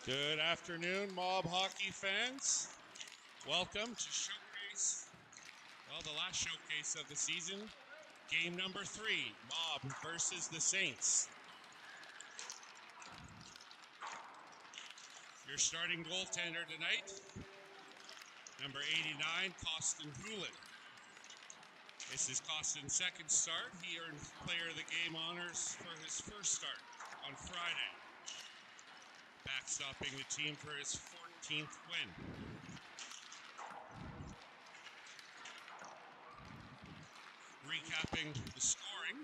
Good afternoon, Mob hockey fans. Welcome to Showcase, the last showcase of the season. Game number 3, Mob versus the Saints. Your starting goaltender tonight, number 89, Costin Hulen. This is Costin's second start. He earned Player of the Game honors for his first start on Friday, backstopping the team for his 14th win. Recapping the scoring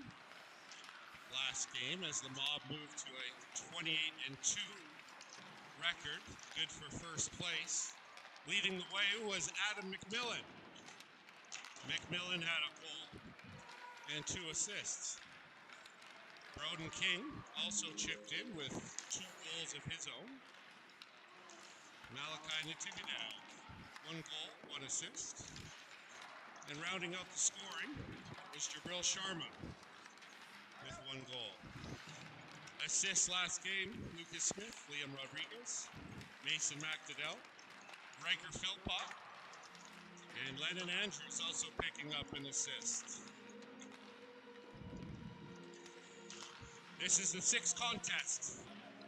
last game as the Mob moved to a 28-2 record, good for first place. Leading the way was Adam McMillan. McMillan had a goal and 2 assists. Broden King also chipped in with 2 goals of his own. Malachi Natividad, 1 goal, 1 assist. And rounding out the scoring was Jabril Sharma with 1 goal. Assists last game, Lucas Smith, Liam Rodriguez, Mason McDonnell, Riker Philpott, and Lennon Andrews also picking up an assist. This is the 6th contest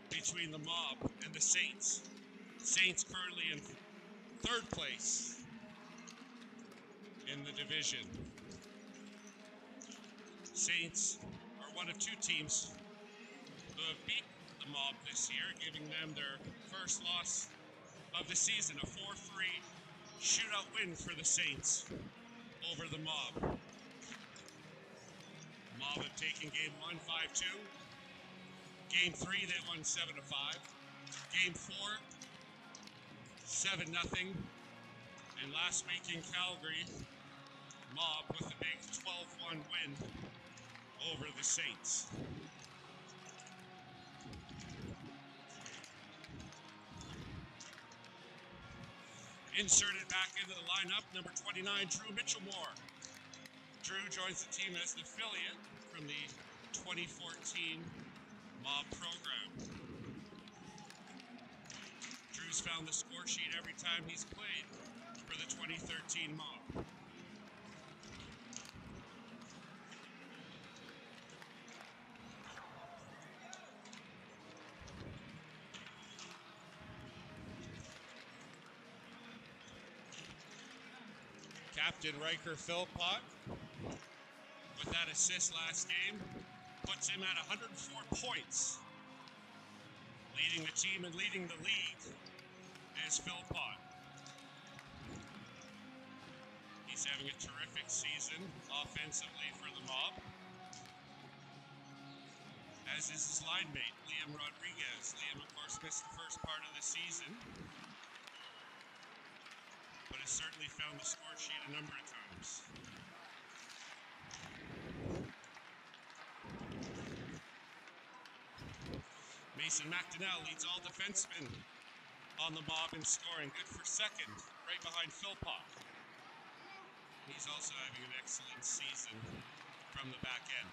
between the Mob and the Saints. Saints currently in 3rd place in the division. Saints are one of 2 teams who have beat the Mob this year, giving them their first loss of the season, a 4-3 shootout win for the Saints over the Mob. Mob have taken game 1, 5-2. Game 3, they won 7-5. Game 4, 7-0. And last week in Calgary, Mob with a big 12-1 win over the Saints. Inserted back into the lineup, number 29, Drew Mitchellmore. Drew joins the team as an affiliate from the 2014 Mob program. Drew's found the score sheet every time he's played for the 2013 Mob. Captain Riker Philpott, with that assist last game, puts him at 104 points. Leading the team and leading the league is Philpott. He's having a terrific season offensively for the Mob, as is his line mate, Liam Rodriguez. Liam, of course, missed the first part of the season, but has certainly found the score sheet a number of times. Mason McDonnell leads all defensemen on the Mob in scoring, good for 2nd, right behind Philpott. He's also having an excellent season from the back end.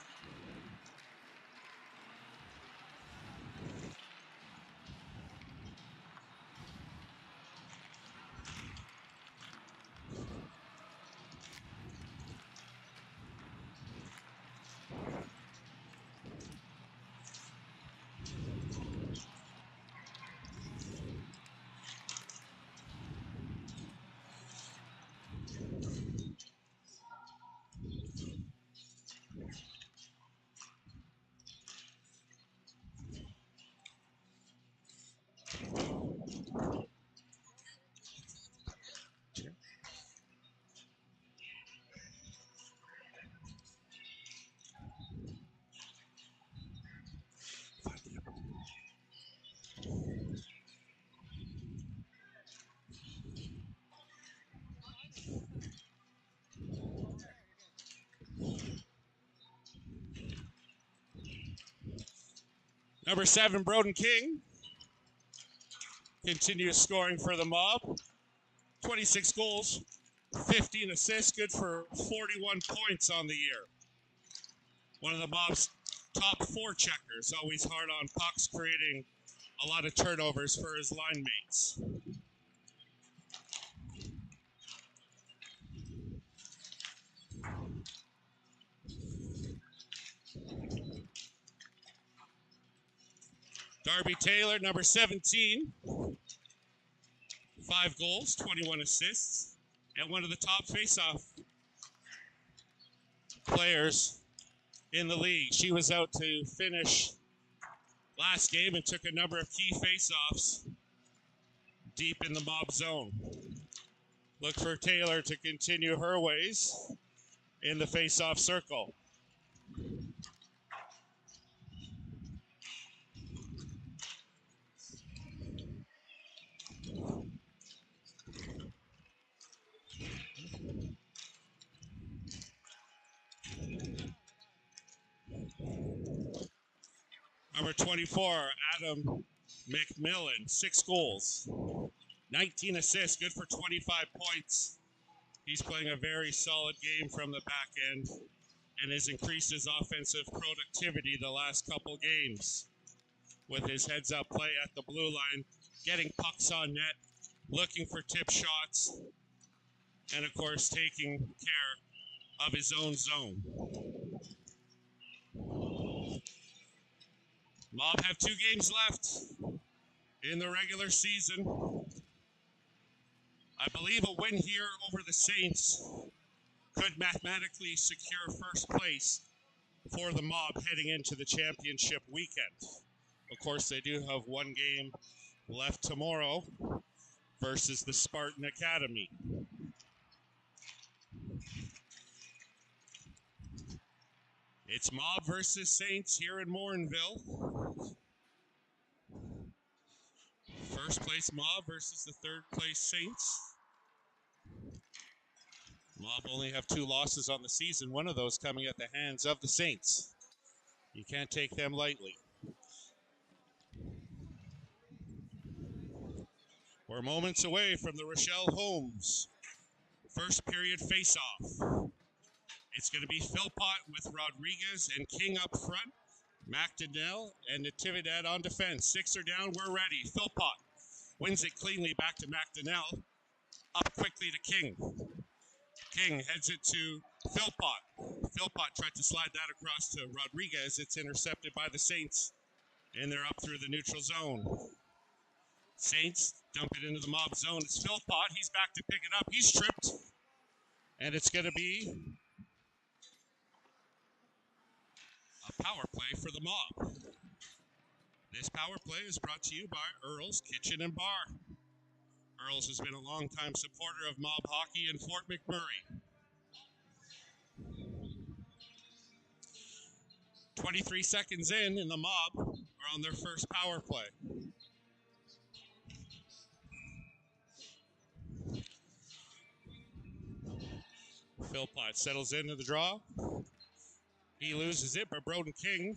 Number 7, Broden King, continues scoring for the Mob. 26 goals, 15 assists, good for 41 points on the year. One of the Mob's top 4 checkers, always hard on pucks, creating a lot of turnovers for his line mates. Darby Taylor, number 17, 5 goals, 21 assists, and one of the top face-off players in the league. She was out to finish last game and took a number of key face-offs deep in the mob zone. Look for Taylor to continue her ways in the face-off circle. Number 24, Adam McMillan, 6 goals, 19 assists, good for 25 points. He's playing a very solid game from the back end and has increased his offensive productivity the last couple games with his heads-up play at the blue line, getting pucks on net, looking for tip shots, and of course taking care of his own zone. Mob have 2 games left in the regular season. I believe a win here over the Saints could mathematically secure first place for the Mob heading into the championship weekend. Of course, they do have 1 game left tomorrow versus the Spartan Academy. It's Mob versus Saints here in Morinville. First place Mob versus the 3rd place Saints. Mob only have 2 losses on the season, one of those coming at the hands of the Saints. You can't take them lightly. We're moments away from the Rochelle Holmes first period face-off. It's going to be Philpott with Rodriguez and King up front. McDonnell and Natividad on defense. 6 are down, we're ready. Philpott wins it cleanly back to McDonnell. Up quickly to King. King heads it to Philpott. Philpott tried to slide that across to Rodriguez. It's intercepted by the Saints, and they're up through the neutral zone. Saints dump it into the Mob zone. It's Philpott. He's back to pick it up. He's tripped, and it's going to be a power play for the Mob. This power play is brought to you by Earl's Kitchen and Bar. Earl's has been a longtime supporter of Mob hockey in Fort McMurray. 23 seconds in, and the Mob are on their first power play. Philpott settles into the draw. He loses it, but Broden King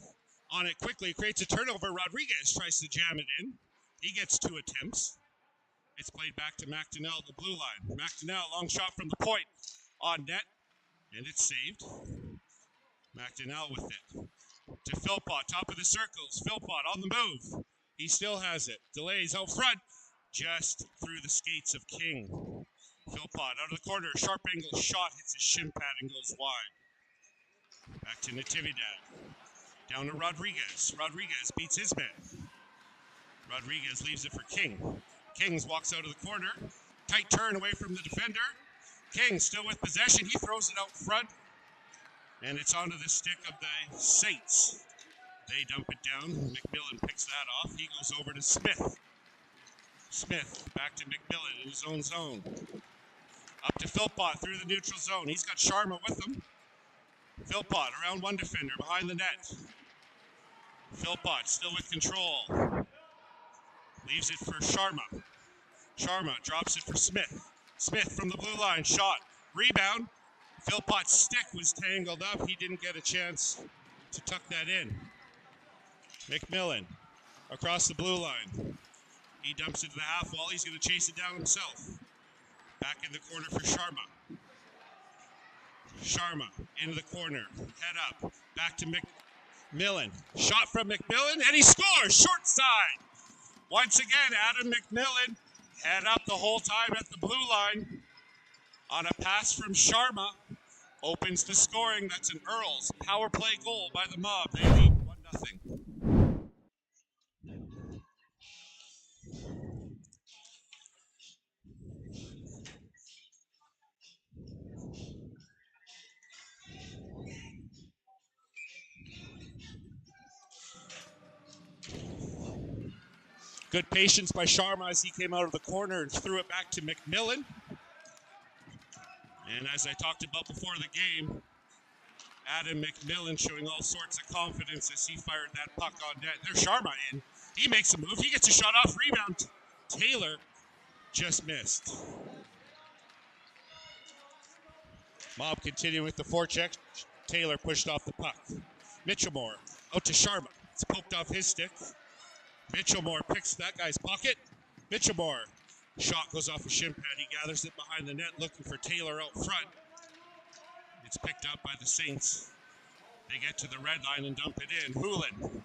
on it quickly, creates a turnover. Rodriguez tries to jam it in. He gets 2 attempts. It's played back to McDonnell, the blue line. McDonnell, long shot from the point, on net, and it's saved. McDonnell with it. To Philpott, top of the circles. Philpott on the move. He still has it. Delays out front, just through the skates of King. Philpott out of the corner, sharp angle shot, hits his shin pad and goes wide. Back to Natividad. Down to Rodriguez. Rodriguez beats his man. Rodriguez leaves it for King. Kings walks out of the corner. Tight turn away from the defender. King still with possession. He throws it out front. And it's onto the stick of the Saints. They dump it down. McMillan picks that off. He goes over to Smith. Smith back to McMillan in his own zone. Up to Philpott through the neutral zone. He's got Sharma with him. Philpott around one defender behind the net. Philpott still with control. Leaves it for Sharma. Sharma drops it for Smith. Smith from the blue line. Shot. Rebound. Philpott's stick was tangled up. He didn't get a chance to tuck that in. McMillan across the blue line. He dumps it to the half wall. He's going to chase it down himself. Back in the corner for Sharma. Sharma into the corner. Head up. Back to McMillan. Shot from McMillan, and he scores! Short side! Once again, Adam McMillan head up the whole time at the blue line on a pass from Sharma. Opens the scoring. That's an Earls power play goal by the Mob. They lead 1-0. Good patience by Sharma as he came out of the corner and threw it back to McMillan. And as I talked about before the game, Adam McMillan showing all sorts of confidence as he fired that puck on net. There's Sharma in. He makes a move. He gets a shot off rebound. Taylor just missed. Mob continuing with the forecheck. Taylor pushed off the puck. Mitchellmore out to Sharma. It's poked off his stick. Mitchellmore picks that guy's pocket. Mitchellmore. Shot goes off a shin pad. He gathers it behind the net looking for Taylor out front. It's picked up by the Saints. They get to the red line and dump it in. Hulen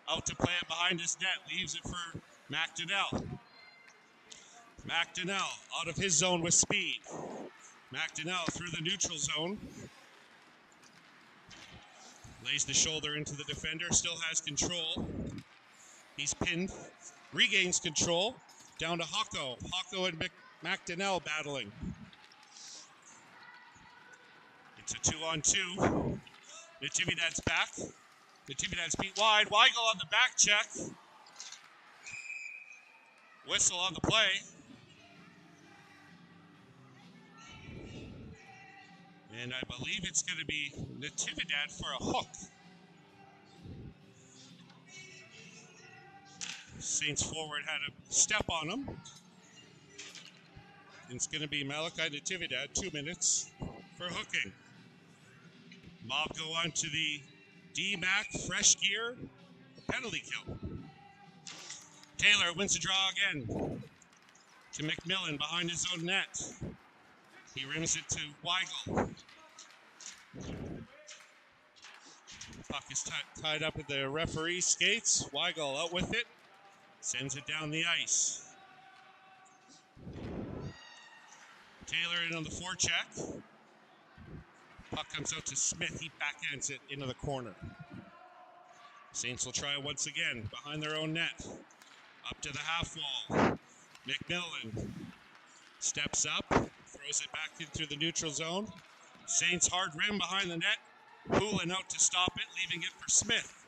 out to play it behind his net. Leaves it for McDonnell. McDonnell out of his zone with speed. McDonnell through the neutral zone. Lays the shoulder into the defender. Still has control. He's pinned. Regains control. Down to Hocko. Hocko and McDonnell battling. It's a 2-on-2. Natividad's back. Natividad's beat wide. Weigel on the back check. Whistle on the play. And I believe it's going to be Natividad for a hook. Saints forward had a step on him. It's going to be Malachi Natividad, 2 minutes for hooking. Mob go on to the D-Mac fresh gear penalty kill. Taylor wins the draw again to McMillan behind his own net. He rims it to Weigel. Puck is tied up at the referee's skates. Weigel out with it. Sends it down the ice. Taylor in on the forecheck. Puck comes out to Smith. He backhands it into the corner. Saints will try once again behind their own net. Up to the half wall. McMillan steps up. Throws it back into the neutral zone. Saints hard rim behind the net. Hulen out to stop it, leaving it for Smith.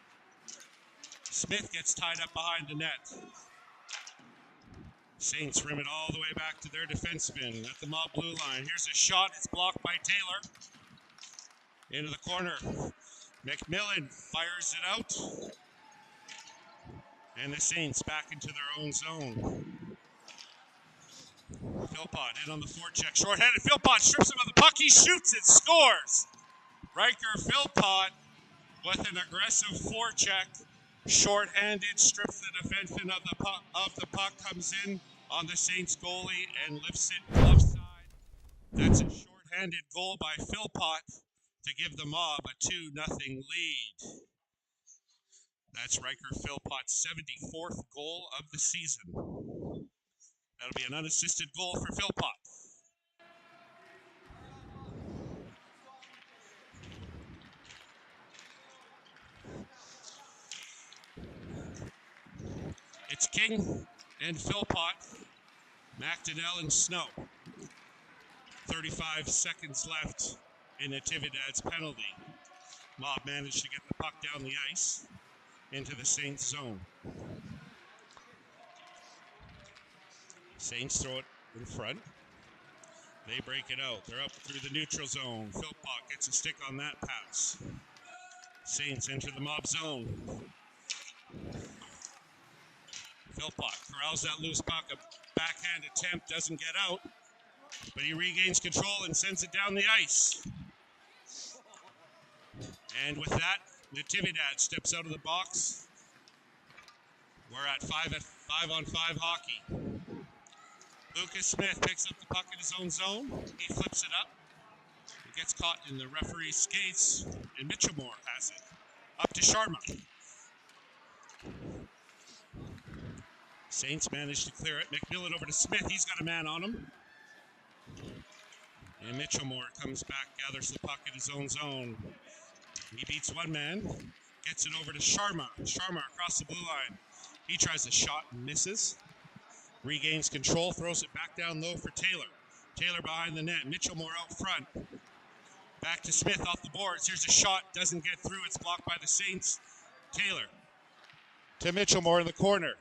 Smith gets tied up behind the net. Saints rim it all the way back to their defenseman at the Mob blue line. Here's a shot. It's blocked by Taylor. Into the corner. McMillan fires it out. And the Saints back into their own zone. Philpott in on the forecheck. Short-handed. Philpott strips him of the puck. He shoots it. Scores. Riker Philpott with an aggressive forecheck. Short-handed, strips the defenseman of the puck, comes in on the Saints goalie and lifts it left side. That's a short-handed goal by Philpott to give the Mob a 2-0 lead. That's Riker Philpott's 74th goal of the season. That'll be an unassisted goal for Philpott. It's King and Philpott, McDonnell and Snow. 35 seconds left in Natividad's penalty. Mob managed to get the puck down the ice into the Saints zone. Saints throw it in front. They break it out. They're up through the neutral zone. Philpott gets a stick on that pass. Saints enter the Mob zone. Philpott corrals that loose puck. A backhand attempt doesn't get out, but he regains control and sends it down the ice. And with that, Natividad steps out of the box. We're at 5-on-5 hockey. Lucas Smith picks up the puck in his own zone. He flips it up. It gets caught in the referee's skates, and Mitchellmore has it. Up to Sharma. Saints managed to clear it. McMillan over to Smith. He's got a man on him. And Mitchellmore comes back, gathers the puck in his own zone. He beats one man, gets it over to Sharma. Sharma across the blue line. He tries a shot and misses. Regains control, throws it back down low for Taylor. Taylor behind the net. Mitchellmore out front. Back to Smith off the boards. Here's a shot. Doesn't get through. It's blocked by the Saints. Taylor to Mitchellmore in the corner.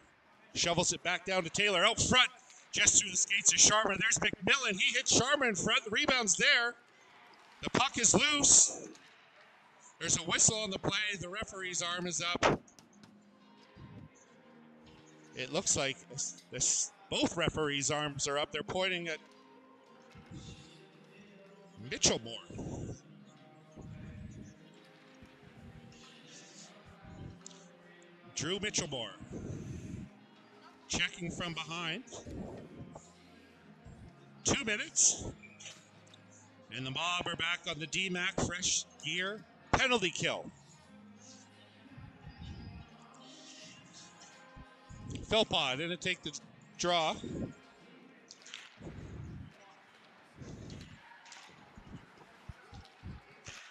Shovels it back down to Taylor. Out front. Just through the skates of Sharma. There's McMillan. He hits Sharma in front. The rebound's there. The puck is loose. There's a whistle on the play. The referee's arm is up. It looks like both referees' arms are up. They're pointing at Mitchellmore. Drew Mitchellmore checking from behind. 2 minutes. And the Mob are back on the DMAC fresh gear. Penalty kill. Philpott didn't take the draw.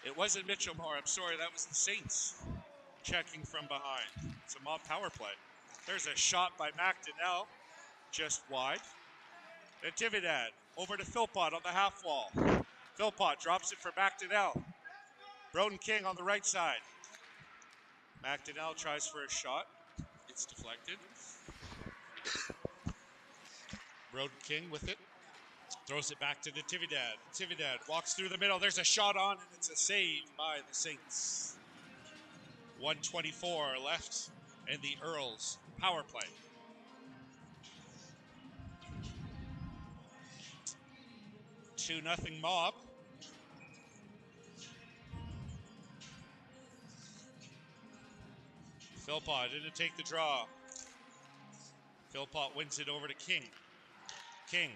It wasn't Mitchellmore. I'm sorry, that was the Saints checking from behind. It's a Mob power play. There's a shot by McDonnell, just wide. Natividad over to Philpott on the half wall. Philpott drops it for McDonnell. Broden King on the right side. McDonnell tries for a shot. It's deflected. Broden King with it. Throws it back to Natividad. Natividad walks through the middle. There's a shot on, and it's a save by the Saints. 1:24 left in the Earls power play. Two nothing Mob. Philpott didn't take the draw. Philpott wins it over to King. King,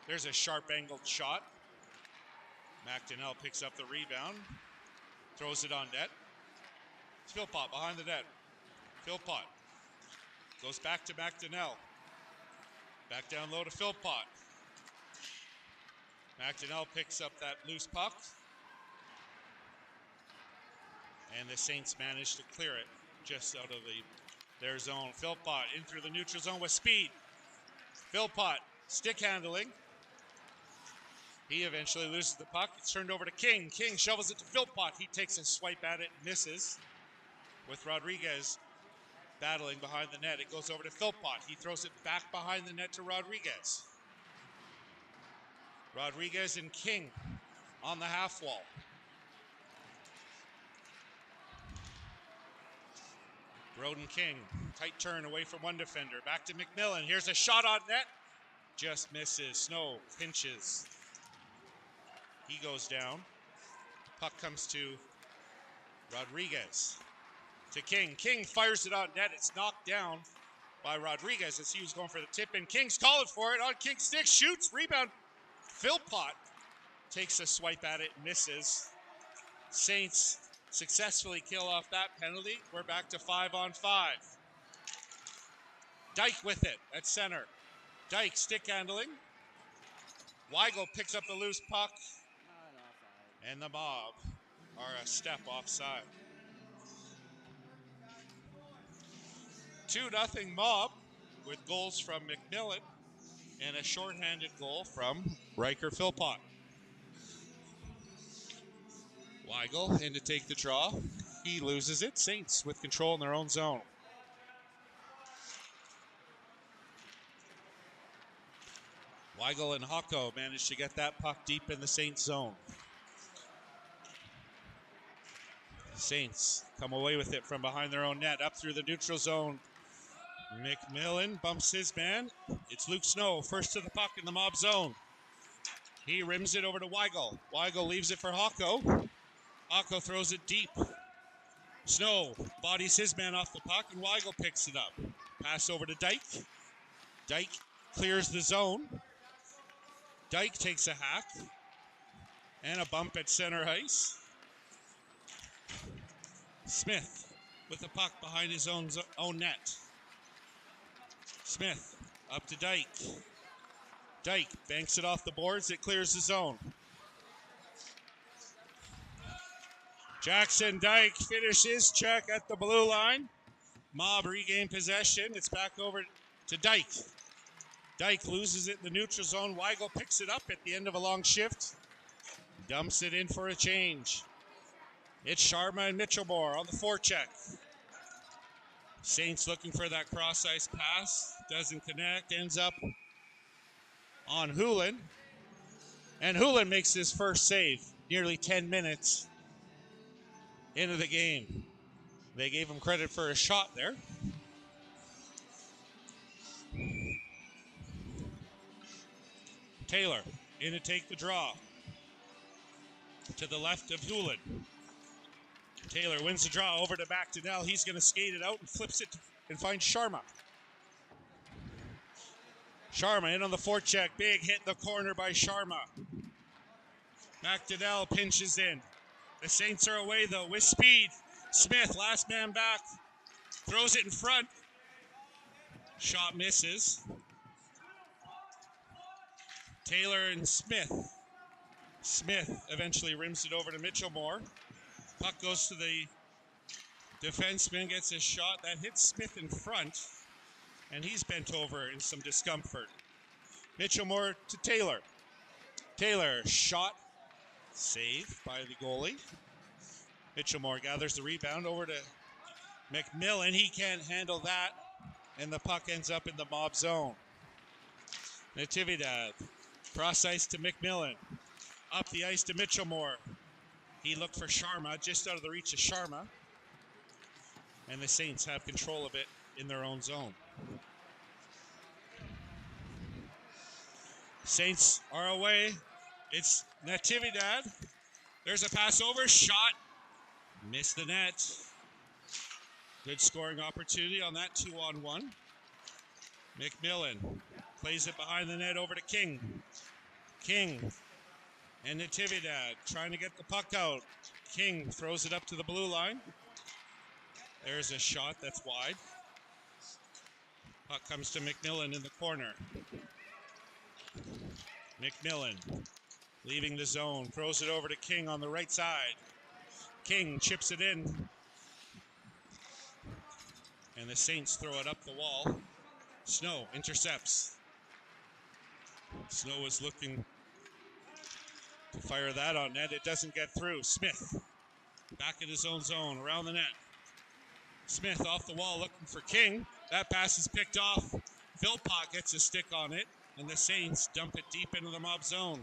there's a sharp angled shot. McDonnell picks up the rebound. Throws it on net. It's Philpott behind the net. Philpott goes back to McDonnell. Back down low to Philpott. McDonnell picks up that loose puck. And the Saints manage to clear it just out of their zone. Philpott in through the neutral zone with speed. Philpott stick handling. He eventually loses the puck. It's turned over to King. King shovels it to Philpott. He takes a swipe at it, misses. With Rodriguez battling behind the net, it goes over to Philpott. He throws it back behind the net to Rodriguez. Rodriguez and King on the half wall. Broden King, tight turn away from one defender. Back to McMillan. Here's a shot on net. Just misses. Snow pinches. He goes down. Puck comes to Rodriguez. To King. King fires it on net. It's knocked down by Rodriguez as he was going for the tip in. King's calling for it on King's stick. Shoots. Rebound. Philpott takes a swipe at it. Misses. Saints successfully kill off that penalty. We're back to 5-on-5. Dyke with it at center. Dyke stick handling. Weigel picks up the loose puck. And the Mob are a step offside. 2-0 Mob with goals from McMillan and a shorthanded goal from Riker Philpott. Weigel in to take the draw. He loses it. Saints with control in their own zone. Weigel and Hocko managed to get that puck deep in the Saints zone. Saints come away with it from behind their own net, up through the neutral zone. McMillan bumps his man. It's Luke Snow, first to the puck in the Mob zone. He rims it over to Weigel. Weigel leaves it for Hocko. Hocko throws it deep. Snow bodies his man off the puck, and Weigel picks it up. Pass over to Dyke. Dyke clears the zone. Dyke takes a hack. And a bump at center ice. Smith with the puck behind his own net. Smith Up to Dyke. Dyke banks it off the boards. It clears the zone. Jackson Dyke finishes check at the blue line. Mob regain possession. It's back over to Dyke. Dyke loses it in the neutral zone. Weigel picks it up at the end of a long shift. Dumps it in for a change. It's Sharma and Mitchellmore on the forecheck. Saints looking for that cross-ice pass. Doesn't connect. Ends up on Hulen. And Hulen makes his first save nearly 10 minutes into the game. They gave him credit for a shot there. Taylor in to take the draw. To the left of Hulen. Taylor wins the draw over to McDonnell. He's going to skate it out and flips it and finds Sharma. Sharma in on the forecheck. Big hit in the corner by Sharma. McDonnell pinches in. The Saints are away though with speed. Smith, last man back. Throws it in front. Shot misses. Taylor and Smith. Smith eventually rims it over to Mitchellmore. Puck goes to the defenseman, gets a shot that hits Smith in front, and he's bent over in some discomfort. Mitchellmore to Taylor. Taylor, shot, saved by the goalie. Mitchellmore gathers the rebound over to McMillan. He can't handle that, and the puck ends up in the mob zone. Natividad, cross ice to McMillan. Up the ice to Mitchellmore. He looked for Sharma, just out of the reach of Sharma. And the Saints have control of it in their own zone. Saints are away. It's Natividad. There's a pass over, shot. Missed the net. Good scoring opportunity on that 2-on-1. McMillan plays it behind the net over to King. King and Natividad trying to get the puck out. King throws it up to the blue line. There's a shot that's wide. Puck comes to McMillan in the corner. McMillan leaving the zone, throws it over to King on the right side. King chips it in. And the Saints throw it up the wall. Snow intercepts. Snow is looking to fire that on net. It doesn't get through. Smith back in his own zone, around the net. Smith off the wall looking for King. That pass is picked off. Philpott gets a stick on it, and the Saints dump it deep into the mob zone.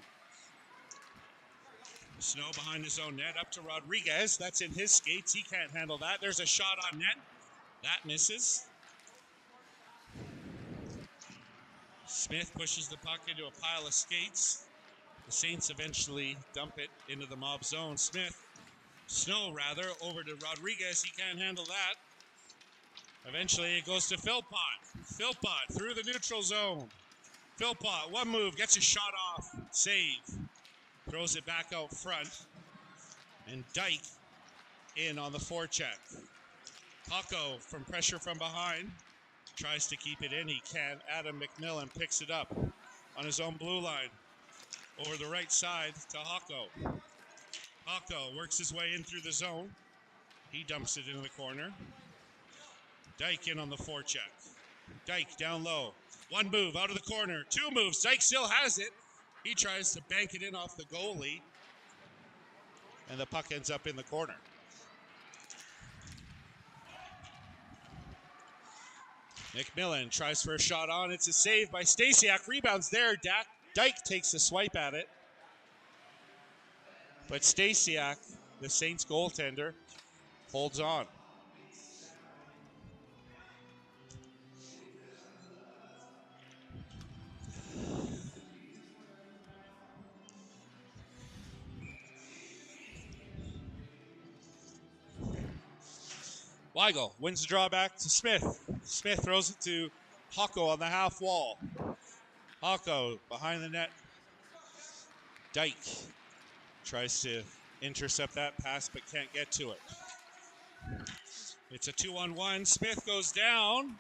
Snow behind his own net, up to Rodriguez. That's in his skates. He can't handle that. There's a shot on net. That misses. Smith pushes the puck into a pile of skates. The Saints eventually dump it into the mob zone. Snow over to Rodriguez. He can't handle that. Eventually it goes to Philpott. Philpott through the neutral zone. Philpott, one move, gets a shot off. Save. Throws it back out front. And Dyke in on the forecheck. Paco from pressure from behind. Tries to keep it in. He can't. Adam McMillan picks it up on his own blue line. Over the right side to Hocko. Hocko works his way in through the zone. He dumps it into the corner. Dyke in on the forecheck. Dyke down low. One move out of the corner. Two moves. Dyke still has it. He tries to bank it in off the goalie. And the puck ends up in the corner. McMillan tries for a shot on. It's a save by Stasiak. Rebounds there. Dyke takes a swipe at it. But Stasiak, the Saints goaltender, holds on. Weigel wins the draw back to Smith. Smith throws it to Hocko on the half wall. Hocko behind the net. Dyke tries to intercept that pass but can't get to it. It's a 2-on-1. Smith goes down.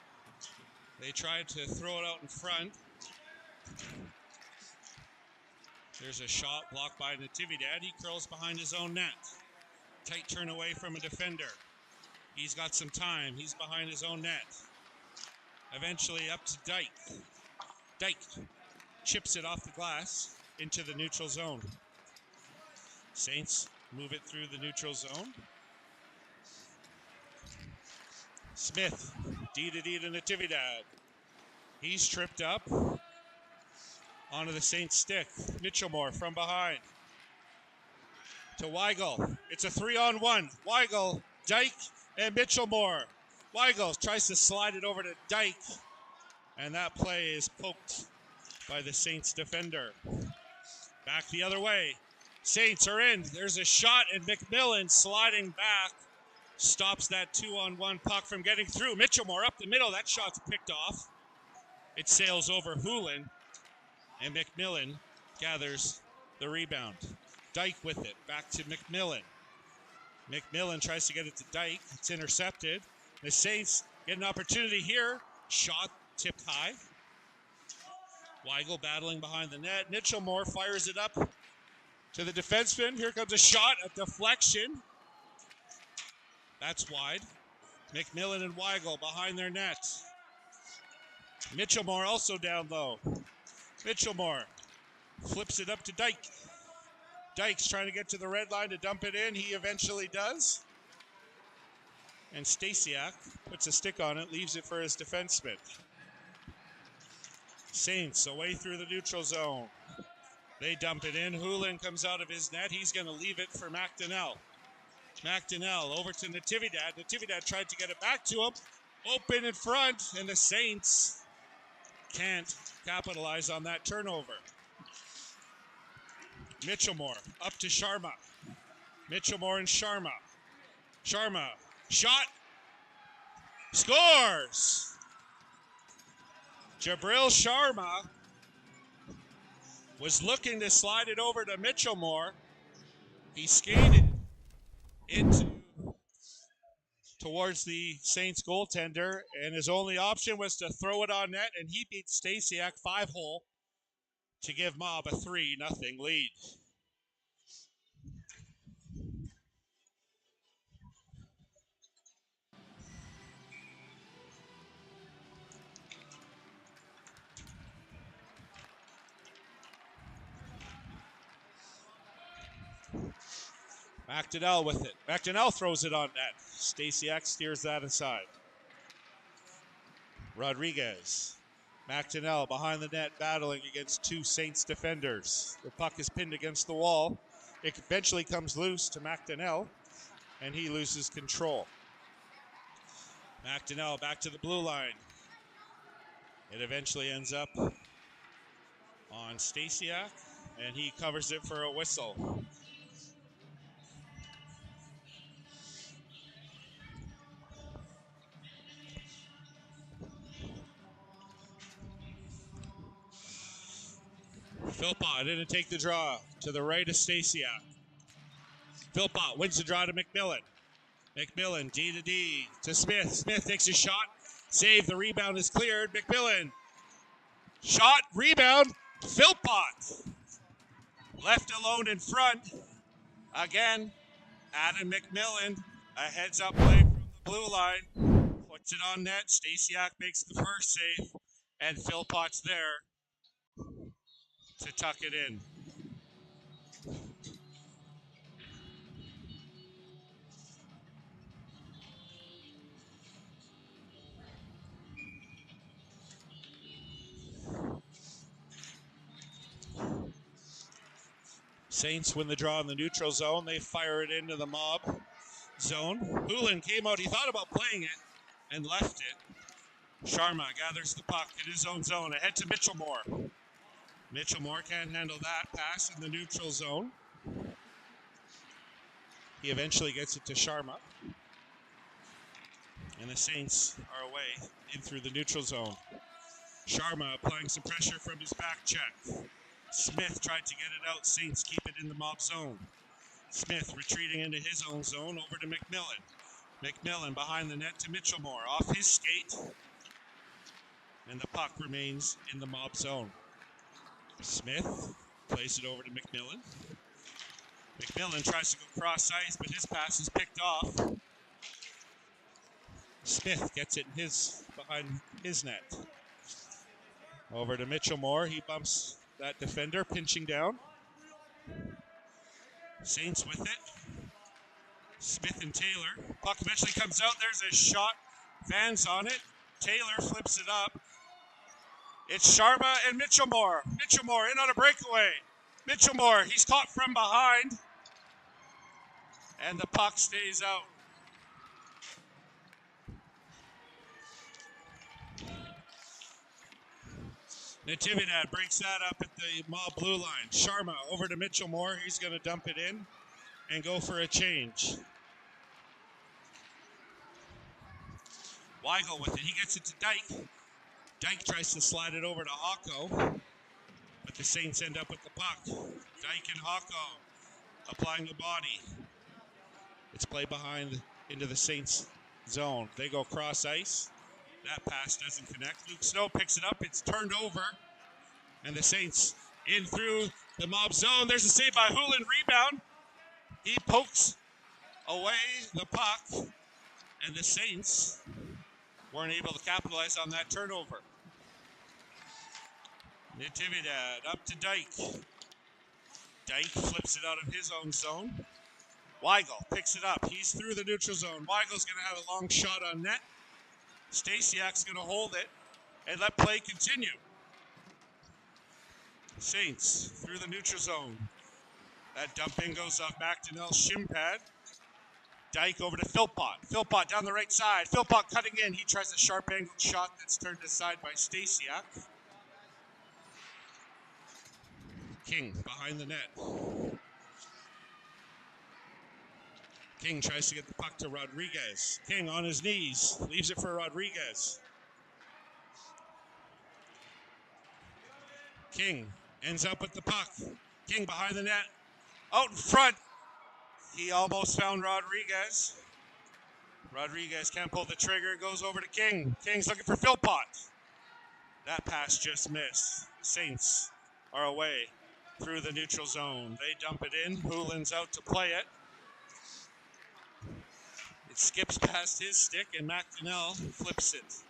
They tried to throw it out in front. There's a shot blocked by Natividad. He curls behind his own net. Tight turn away from a defender. He's got some time. He's behind his own net. Eventually up to Dyke. Dyke chips it off the glass into the neutral zone. Saints move it through the neutral zone. Smith, D to Natividad. He's tripped up onto the Saints stick. Mitchellmore from behind to Weigel. It's a 3-on-1. Weigel, Dyke, and Mitchellmore. Weigel tries to slide it over to Dyke, and that play is poked by the Saints defender. Back the other way. Saints are in. There's a shot, and McMillan sliding back stops that 2-on-1 puck from getting through. Mitchellmore up the middle. That shot's picked off. It sails over Hulen, and McMillan gathers the rebound. Dyke with it. Back to McMillan. McMillan tries to get it to Dyke. It's intercepted. The Saints get an opportunity here. Shot tipped high. Weigel battling behind the net. Mitchellmore fires it up to the defenseman. Here comes a shot, a deflection. That's wide. McMillan and Weigel behind their nets. Mitchellmore also down low. Mitchellmore flips it up to Dyke. Dyke's trying to get to the red line to dump it in. He eventually does. And Stasiak puts a stick on it, leaves it for his defenseman. Saints away through the neutral zone. They dump it in. Hulen comes out of his net. He's going to leave it for McDonnell. McDonnell over to Natividad. Natividad tried to get it back to him. Open in front, and the Saints can't capitalize on that turnover. Mitchellmore up to Sharma. Mitchellmore and Sharma. Sharma, shot, scores! Jabril Sharma was looking to slide it over to Mitchellmore. He skated towards the Saints goaltender, and his only option was to throw it on net, and he beat Stasiak 5-hole to give Mob a 3-0 lead. McDonnell with it. McDonnell throws it on net. Stasiak steers that aside. Rodriguez. McDonnell behind the net battling against two Saints defenders. The puck is pinned against the wall. It eventually comes loose to McDonnell, and he loses control. McDonnell back to the blue line. It eventually ends up on Stasiak, and he covers it for a whistle. Philpott didn't take the draw to the right of Stasiak. Philpott wins the draw to McMillan. McMillan, D to D to Smith. Smith takes a shot. Save. The rebound is cleared. McMillan. Shot. Rebound. Philpott. Left alone in front. Again, Adam McMillan. A heads-up play from the blue line. Puts it on net. Stasiak makes the first save. And Philpott's there to tuck it in. Saints win the draw in the neutral zone. They fire it into the Mob zone. Hulen came out. He thought about playing it and left it. Sharma gathers the puck in his own zone. Ahead to Mitchellmore. Mitchellmore can't handle that pass in the neutral zone. He eventually gets it to Sharma. And the Saints are away in through the neutral zone. Sharma applying some pressure from his back check. Smith tried to get it out. Saints keep it in the Mob zone. Smith retreating into his own zone over to McMillan. McMillan behind the net to Mitchellmore. Off his skate. And the puck remains in the mob zone. Smith plays it over to McMillan. McMillan tries to go cross ice, but his pass is picked off. Smith gets it behind his net. Over to Mitchell Moore. He bumps that defender, pinching down. Saints with it. Smith and Taylor. Puck eventually comes out. There's a shot. Vans on it. Taylor flips it up. It's Sharma and Mitchell Moore. Mitchell Moore in on a breakaway. Mitchell Moore, he's caught from behind. And the puck stays out. Natividad breaks that up at the mob blue line. Sharma over to Mitchell Moore. He's going to dump it in and go for a change. Weigel with it. He gets it to Dyke. Dyke tries to slide it over to Hocko, but the Saints end up with the puck. Dyke and Hocko applying the body. It's played behind into the Saints zone. They go cross ice. That pass doesn't connect. Luke Snow picks it up. It's turned over. And the Saints in through the mob zone. There's a save by Hulen. Rebound. He pokes away the puck. And the Saints weren't able to capitalize on that turnover. Natividad up to Dyke. Dyke flips it out of his own zone. Weigel picks it up. He's through the neutral zone. Weigel's going to have a long shot on net. Stasiak's going to hold it and let play continue. Saints through the neutral zone. That dump in goes off McDonnell's shin pad. Dyke over to Philpott. Philpott down the right side. Philpott cutting in. He tries a sharp angled shot that's turned aside by Stasiak. King behind the net. King tries to get the puck to Rodriguez. King on his knees. Leaves it for Rodriguez. King ends up with the puck. King behind the net. Out in front. He almost found Rodriguez. Rodriguez can't pull the trigger. Goes over to King. King's looking for Philpott. That pass just missed. Saints are away through the neutral zone. They dump it in. Hulen's out to play it. It skips past his stick, and McDonnell flips it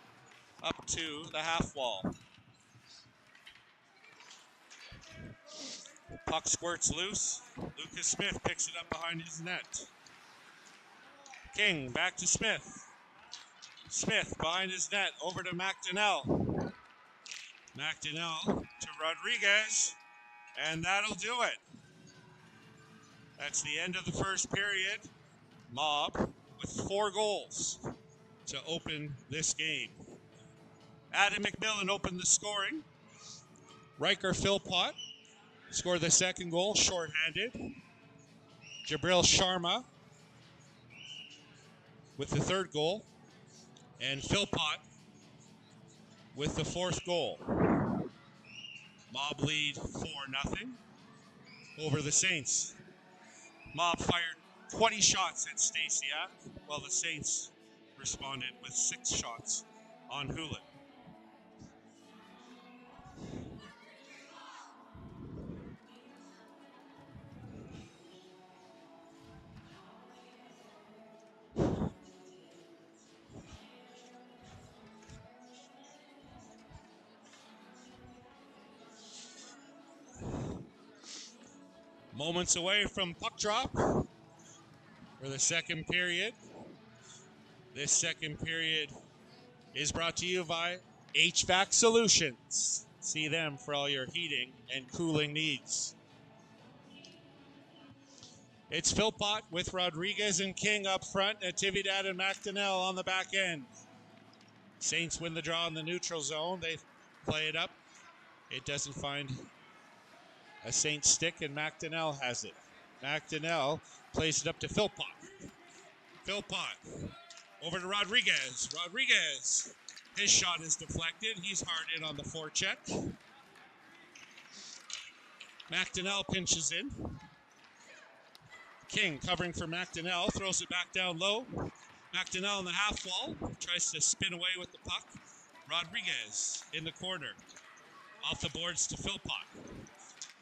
up to the half wall. Puck squirts loose. Lucas Smith picks it up behind his net. King back to Smith. Smith behind his net. Over to McDonnell. McDonnell to Rodriguez. And that'll do it. That's the end of the first period. Mob with 4 goals to open this game. Adam McMillan opened the scoring. Riker Philpott scored the second goal, shorthanded. Jabril Sharma with the third goal. And Philpott with the fourth goal. Mob lead 4-0 over the Saints. Mob fired 20 shots at Stasiak, while the Saints responded with 6 shots on Hulen. Moments away from puck drop for the second period. This second period is brought to you by HVAC Solutions. See them for all your heating and cooling needs. It's Philpott with Rodriguez and King up front, Natividad and McDonnell on the back end. Saints win the draw in the neutral zone. They play it up. It doesn't find a Saints stick, and McDonnell has it. McDonnell plays it up to Philpott. Philpott over to Rodriguez. Rodriguez. His shot is deflected. He's hard in on the forecheck. McDonnell pinches in. King covering for McDonnell. Throws it back down low. McDonnell in the half wall. Tries to spin away with the puck. Rodriguez in the corner. Off the boards to Philpott.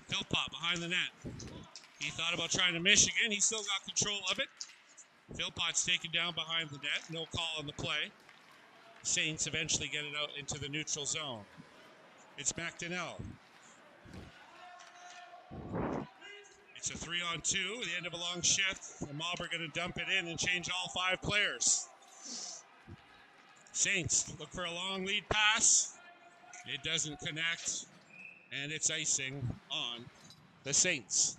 Philpott behind the net. He thought about trying to miss again. He still got control of it. Philpott's taken down behind the net. No call on the play. Saints eventually get it out into the neutral zone. It's McDonnell. It's a 3-on-2, the end of a long shift. The Mob are going to dump it in and change all 5 players. Saints look for a long lead pass. It doesn't connect, and it's icing on the Saints.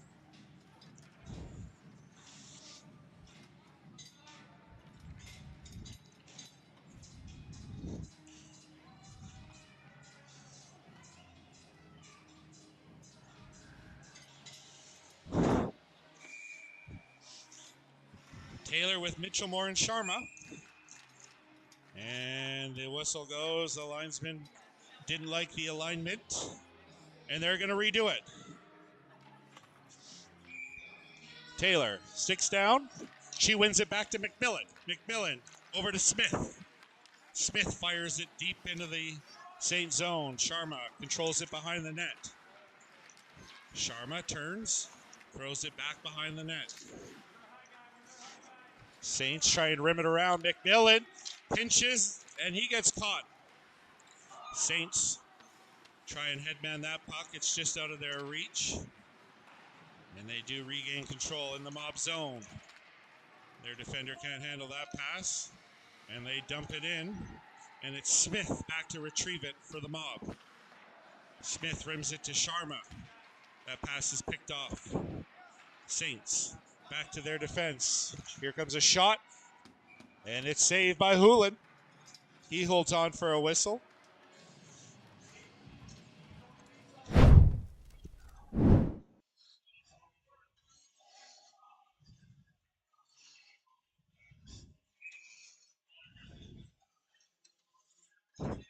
Taylor with Mitchell, Moore, and Sharma. And the whistle goes. The linesman didn't like the alignment, and they're going to redo it. Taylor, 6 down. She wins it back to McMillan. McMillan over to Smith. Smith fires it deep into the Saint zone. Sharma controls it behind the net. Sharma turns, throws it back behind the net. Saints try and rim it around. McMillan pinches, and he gets caught. Saints try and headman that puck. It's just out of their reach. And they do regain control in the Mob zone. Their defender can't handle that pass. And they dump it in. And it's Smith back to retrieve it for the Mob. Smith rims it to Sharma. That pass is picked off. Saints back to their defense. Here comes a shot. And it's saved by Hulen. He holds on for a whistle.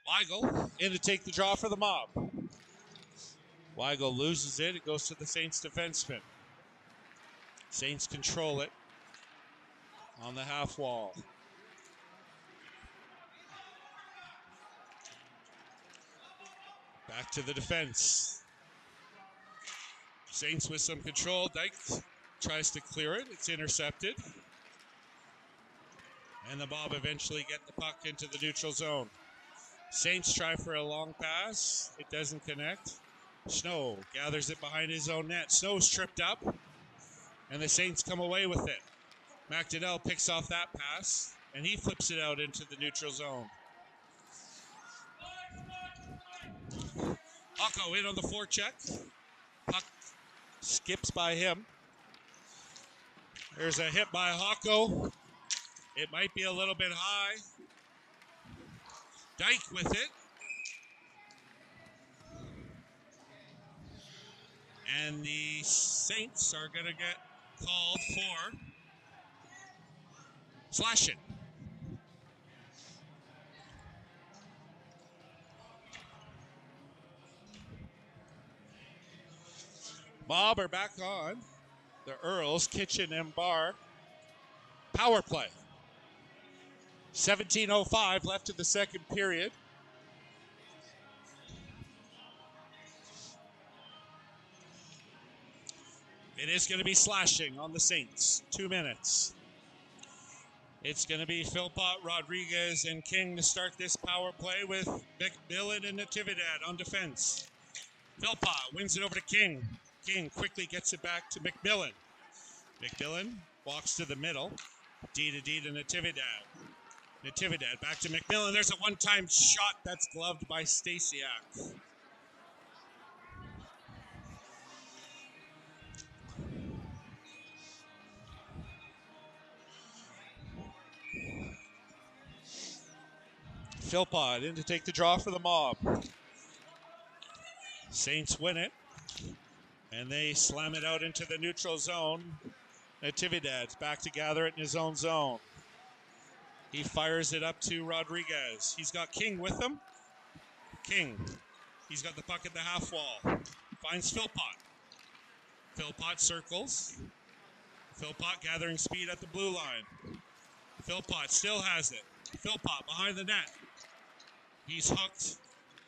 Weigel in to take the draw for the Mob. Weigel loses it. It goes to the Saints defenseman. Saints control it on the half wall. Back to the defense. Saints with some control. Dyke tries to clear it. It's intercepted. And the Mob eventually get the puck into the neutral zone. Saints try for a long pass. It doesn't connect. Snow gathers it behind his own net. Snow's tripped up, and the Saints come away with it. McDonnell picks off that pass, and he flips it out into the neutral zone. Hocko in on the forecheck. Puck skips by him. There's a hit by Hocko. It might be a little bit high. Dyke with it. And the Saints are going to get called for slashing. Mob are back on the Earls Kitchen and Bar power play. 17:05 left in the second period. It is going to be slashing on the Saints. 2 minutes. It's going to be Philpott, Rodriguez, and King to start this power play with McMillan and Natividad on defense. Philpott wins it over to King. King quickly gets it back to McMillan. McMillan walks to the middle. D to Natividad. Natividad back to McMillan. There's a one-time shot that's gloved by Stasiak. Philpott in to take the draw for the Mob. Saints win it. And they slam it out into the neutral zone. Natividad's back to gather it in his own zone. He fires it up to Rodriguez. He's got King with him. King. He's got the puck at the half wall. Finds Philpott. Philpott circles. Philpott gathering speed at the blue line. Philpott still has it. Philpott behind the net. He's hooked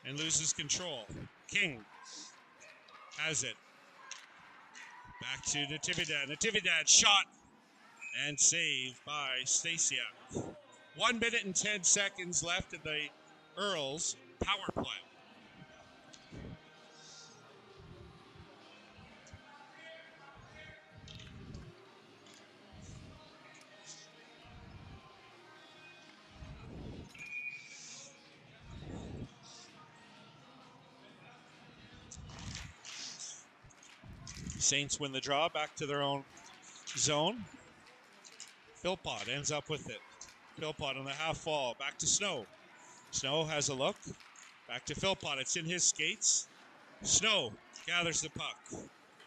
and loses control. King has it. Back to Natividad. Natividad shot and saved by Stasiak. 1 minute and 10 seconds left in the Earls power play. Saints win the draw, back to their own zone. Philpott ends up with it. Philpott on the half wall, back to Snow. Snow has a look, back to Philpott. It's in his skates. Snow gathers the puck.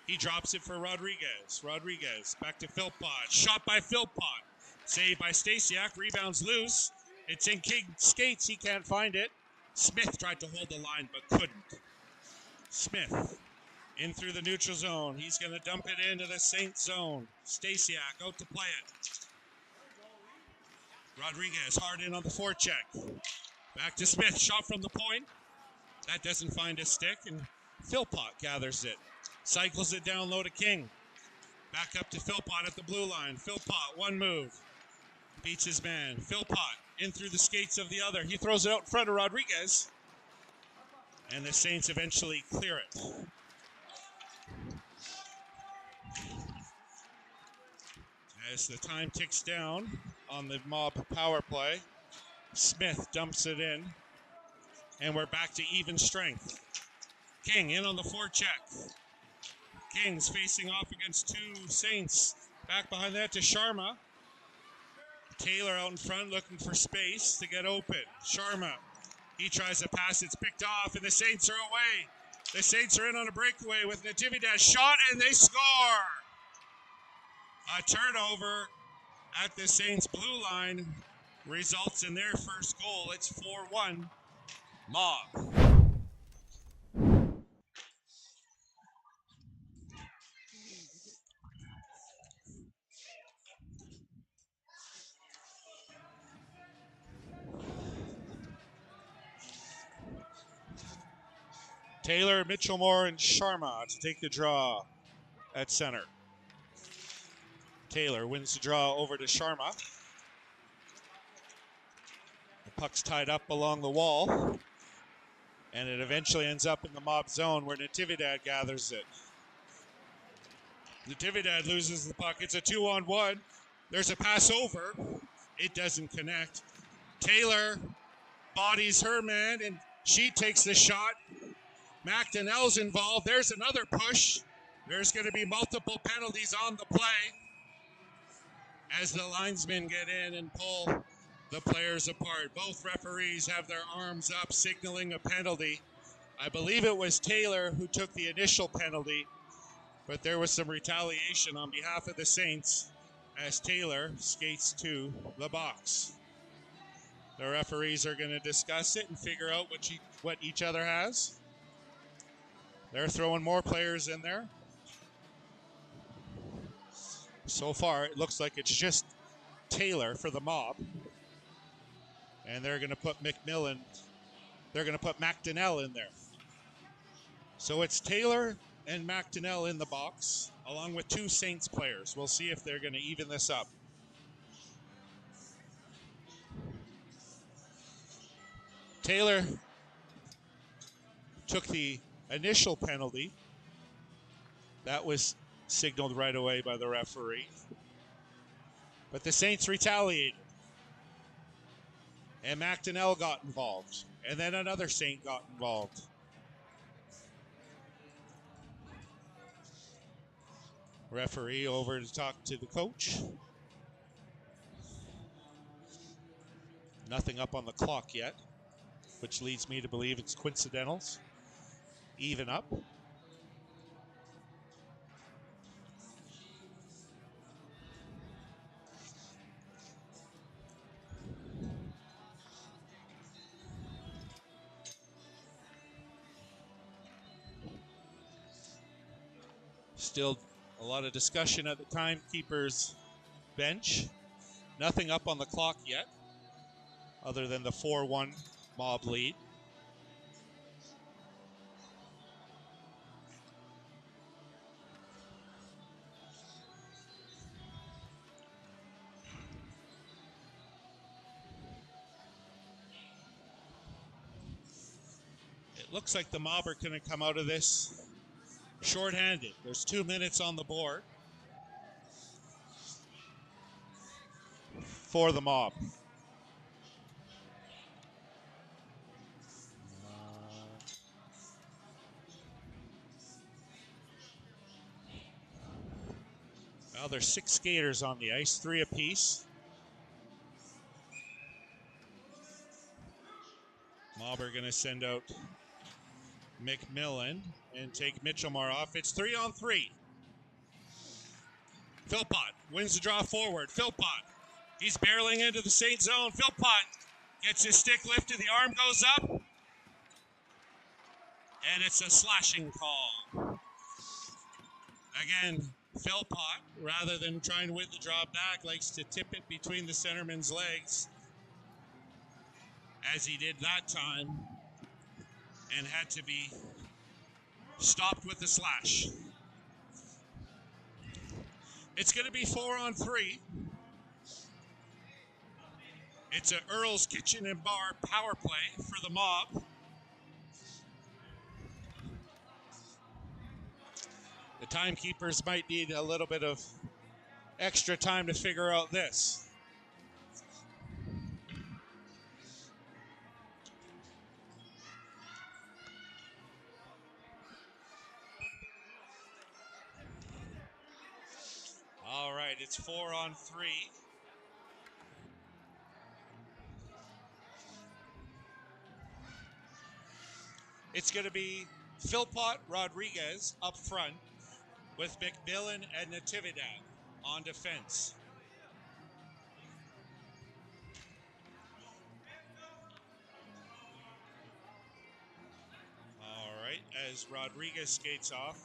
He drops it for Rodriguez. Rodriguez back to Philpott. Shot by Philpott. Saved by Stasiak. Rebounds loose. It's in King's skates. He can't find it. Smith tried to hold the line but couldn't. Smith in through the neutral zone. He's going to dump it into the Saints zone. Stasiak out to play it. Rodriguez hard in on the forecheck. Back to Smith. Shot from the point. That doesn't find a stick, and Philpott gathers it. Cycles it down low to King. Back up to Philpott at the blue line. Philpott, one move. Beats his man. Philpott in through the skates of the other. He throws it out in front of Rodriguez. And the Saints eventually clear it. As the time ticks down on the Mob power play, Smith dumps it in. And we're back to even strength. King in on the forecheck. King's facing off against two Saints. Back behind that to Sharma. Taylor out in front looking for space to get open. Sharma, he tries to pass. It's picked off, and the Saints are away. The Saints are in on a breakaway with Natividad shot, and they score. A turnover at the Saints blue line results in their first goal. It's 4-1 Mob. Taylor, Mitchellmore, and Sharma to take the draw at center. Taylor wins the draw over to Sharma. The puck's tied up along the wall. And it eventually ends up in the Mob zone where Natividad gathers it. Natividad loses the puck. It's a 2-on-1. There's a pass over. It doesn't connect. Taylor bodies her man, and she takes the shot. McDonnell's involved. There's another push. There's going to be multiple penalties on the play as the linesmen get in and pull the players apart. Both referees have their arms up signaling a penalty. I believe it was Taylor who took the initial penalty, but there was some retaliation on behalf of the Saints as Taylor skates to the box. The referees are going to discuss it and figure out what each other has. They're throwing more players in there. So far, it looks like it's just Taylor for the Mob. And they're going to put McMillan, they're going to put McDonnell in there. So it's Taylor and McDonnell in the box, along with two Saints players. We'll see if they're going to even this up. Taylor took the initial penalty. That was signaled right away by the referee. But the Saints retaliated. And McDonnell got involved. And then another Saint got involved. Referee over to talk to the coach. Nothing up on the clock yet, which leads me to believe it's coincidentals. Even up. Still a lot of discussion at the timekeeper's bench. Nothing up on the clock yet, other than the 4-1 Mob lead. It looks like the Mob are going to come out of this shorthanded. There's 2 minutes on the board for the Mob. Well, there's 6 skaters on the ice, 3 apiece. Mob are going to send out McMillan and take Mitchellmar off. It's 3-on-3. Philpott wins the draw forward. Philpott, he's barreling into the Saint zone. Philpott gets his stick lifted. The arm goes up. And it's a slashing call. Again, Philpott, rather than trying to win the draw back, likes to tip it between the centerman's legs, as he did that time, and had to be stopped with the slash. It's going to be 4-on-3. It's a Earl's Kitchen and Bar power play for the Mob. The timekeepers might need a little bit of extra time to figure out this. All right, it's 4-on-3. It's going to be Philpott Rodriguez up front with McMillan and Natividad on defense. All right, as Rodriguez skates off.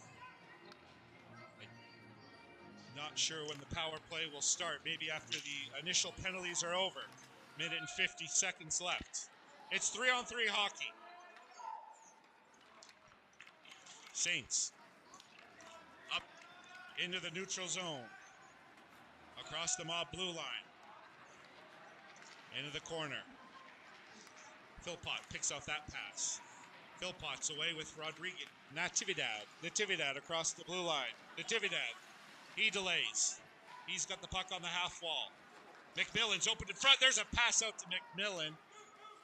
Not sure when the power play will start. Maybe after the initial penalties are over. Minute and 50 seconds left. It's 3-on-3 hockey. Saints up into the neutral zone. Across the Mob blue line. Into the corner. Philpott picks off that pass. Philpott's away with Rodriguez. Natividad across the blue line. Natividad. He delays. He's got the puck on the half wall. McMillan's open in front. There's a pass out to McMillan,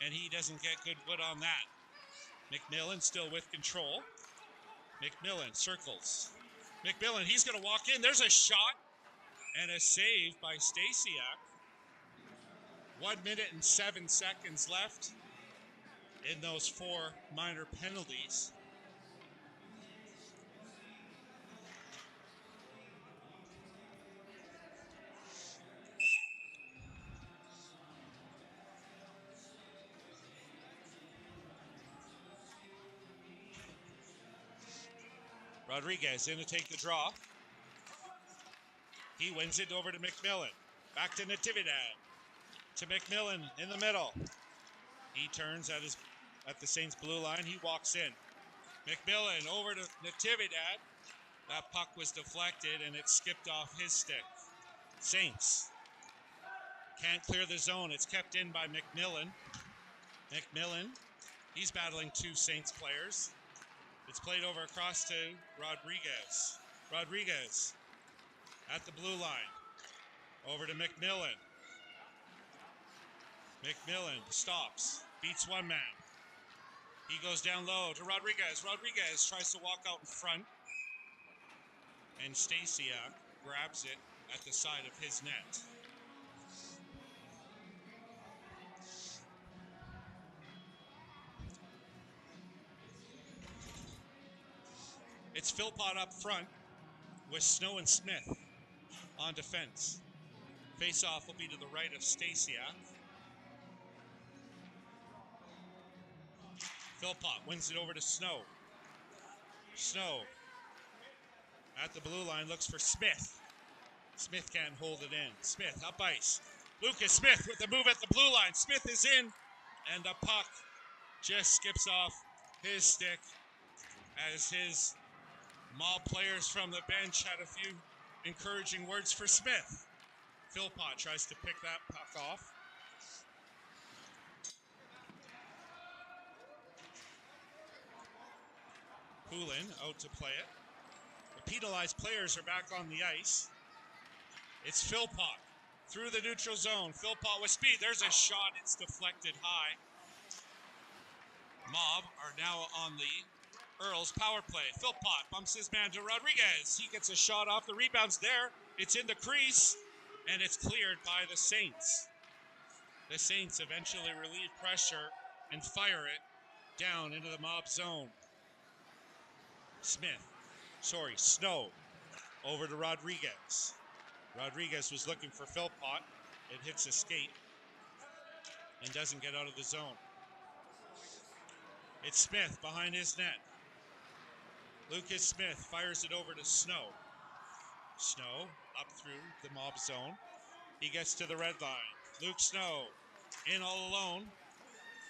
and he doesn't get good wood on that. McMillan still with control. McMillan circles. McMillan, he's going to walk in. There's a shot and a save by Stasiak. 1 minute and 7 seconds left in those 4 minor penalties. Rodriguez in to take the draw. He wins it over to McMillan. Back to Natividad. To McMillan in the middle. He turns at the Saints blue line. He walks in. McMillan over to Natividad. That puck was deflected and it skipped off his stick. Saints can't clear the zone. It's kept in by McMillan. McMillan, he's battling 2 Saints players. It's played over across to Rodriguez. Rodriguez at the blue line. Over to McMillan. McMillan stops. Beats 1 man. He goes down low to Rodriguez. Rodriguez tries to walk out in front. And Stasiak grabs it at the side of his net. It's Philpott up front with Snow and Smith on defense. Face-off will be to the right of Stasiak. Philpott wins it over to Snow. Snow at the blue line looks for Smith. Smith can't hold it in. Smith up ice. Lucas Smith with the move at the blue line. Smith is in, and the puck just skips off his stick as his Mob players from the bench had a few encouraging words for Smith. Philpott tries to pick that puck off. Poulin out to play it. The penalized players are back on the ice. It's Philpott through the neutral zone. Philpott with speed. There's a shot. It's deflected high. Mob are now on the Earls power play. Philpott bumps his man to Rodriguez. He gets a shot off. The rebound's there. It's in the crease, and it's cleared by the Saints. The Saints eventually relieve pressure and fire it down into the Mob zone. Snow over to Rodriguez. Rodriguez was looking for Philpott. It hits a skate and doesn't get out of the zone. It's Smith behind his net. Lucas Smith fires it over to Snow. Snow up through the Mob zone. He gets to the red line. Luke Snow in all alone.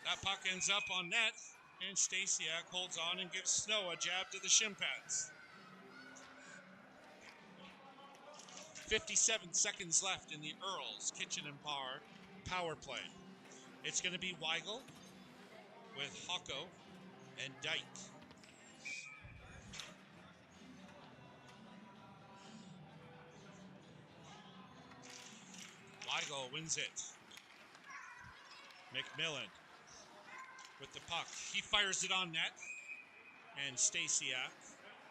That puck ends up on net, and Stasiak holds on and gives Snow a jab to the shin pads. 57 seconds left in the Earls Kitchen and Bar power play. It's going to be Weigel with Hocko and Dyke. Weigel wins it. McMillan with the puck. He fires it on net, and Stasiak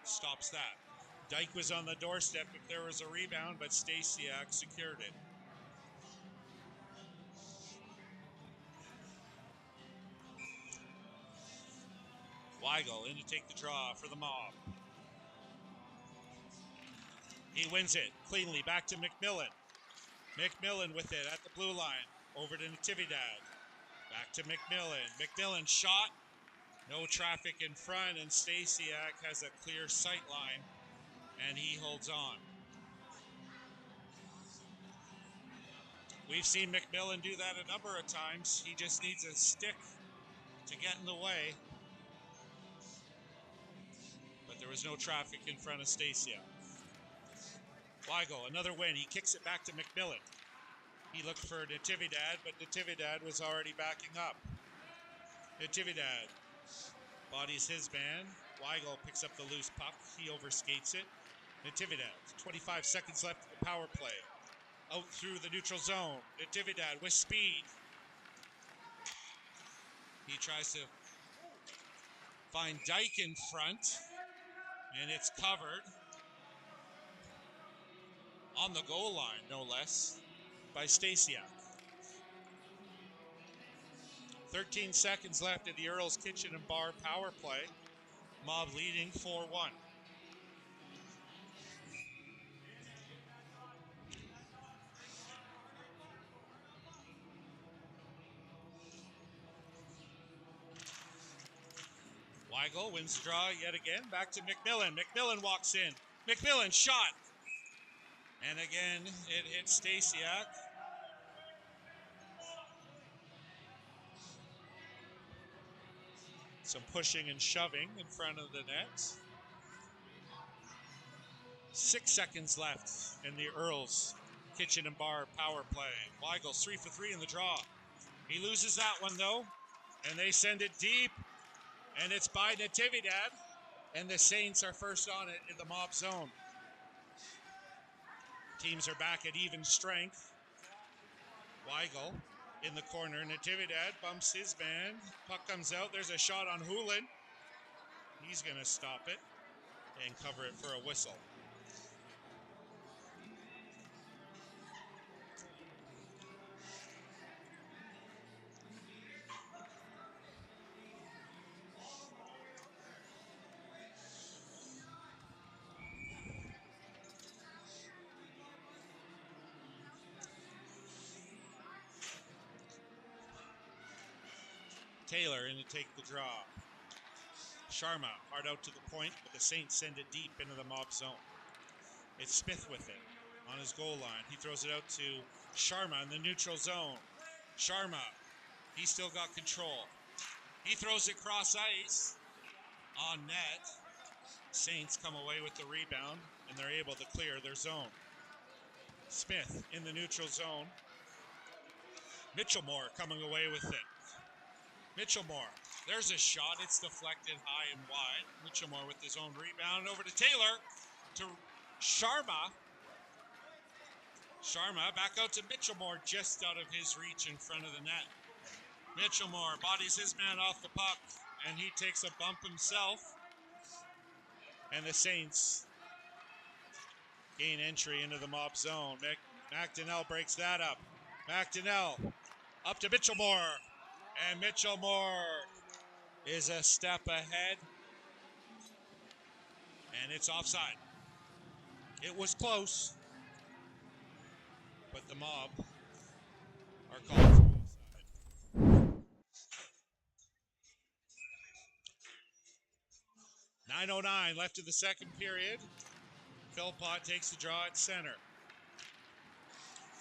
stops that. Dyke was on the doorstep if there was a rebound, but Stasiak secured it. Weigel in to take the draw for the Mob. He wins it cleanly back to McMillan. McMillan with it at the blue line. Over to Natividad. Back to McMillan. McMillan shot. No traffic in front, and Stasiak has a clear sight line, and he holds on. We've seen McMillan do that a number of times. He just needs a stick to get in the way. But there was no traffic in front of Stasiak. Weigel, another win. He kicks it back to McMillan. He looked for Natividad, but Natividad was already backing up. Natividad bodies his man. Weigel picks up the loose puck. He overskates it. Natividad, 25 seconds left in the power play. Out through the neutral zone. Natividad with speed. He tries to find Dyke in front, and it's covered on the goal line, no less, by Stasiak. 13 seconds left in the Earls Kitchen and Bar power play. Mob leading 4-1. Weigel wins the draw yet again. Back to McMillan. McMillan walks in. McMillan shot. And again, it hits Stasiak. Some pushing and shoving in front of the net. 6 seconds left in the Earls Kitchen and Bar power play. Weigel's 3 for 3 in the draw. He loses that one though, and they send it deep, and it's by Natividad, and the Saints are first on it in the Mob zone. Teams are back at even strength. Weigel in the corner. Natividad bumps his man. Puck comes out. There's a shot on Poulin. He's going to stop it and cover it for a whistle. Taylor in to take the draw. Sharma hard out to the point, but the Saints send it deep into the Mob zone. It's Smith with it on his goal line. He throws it out to Sharma in the neutral zone. Sharma, he's still got control. He throws it cross ice on net. Saints come away with the rebound, and they're able to clear their zone. Smith in the neutral zone. Mitchellmore coming away with it. Mitchellmore, there's a shot. It's deflected high and wide. Mitchellmore with his own rebound over to Taylor, to Sharma. Sharma back out to Mitchellmore, just out of his reach in front of the net. Mitchellmore bodies his man off the puck, and he takes a bump himself. And the Saints gain entry into the Mob zone. McDonnell breaks that up. McDonnell up to Mitchellmore. And Mitchellmore is a step ahead. And it's offside. It was close, but the Mob are called for offside. 9:09 left in the second period. Philpott takes the draw at center.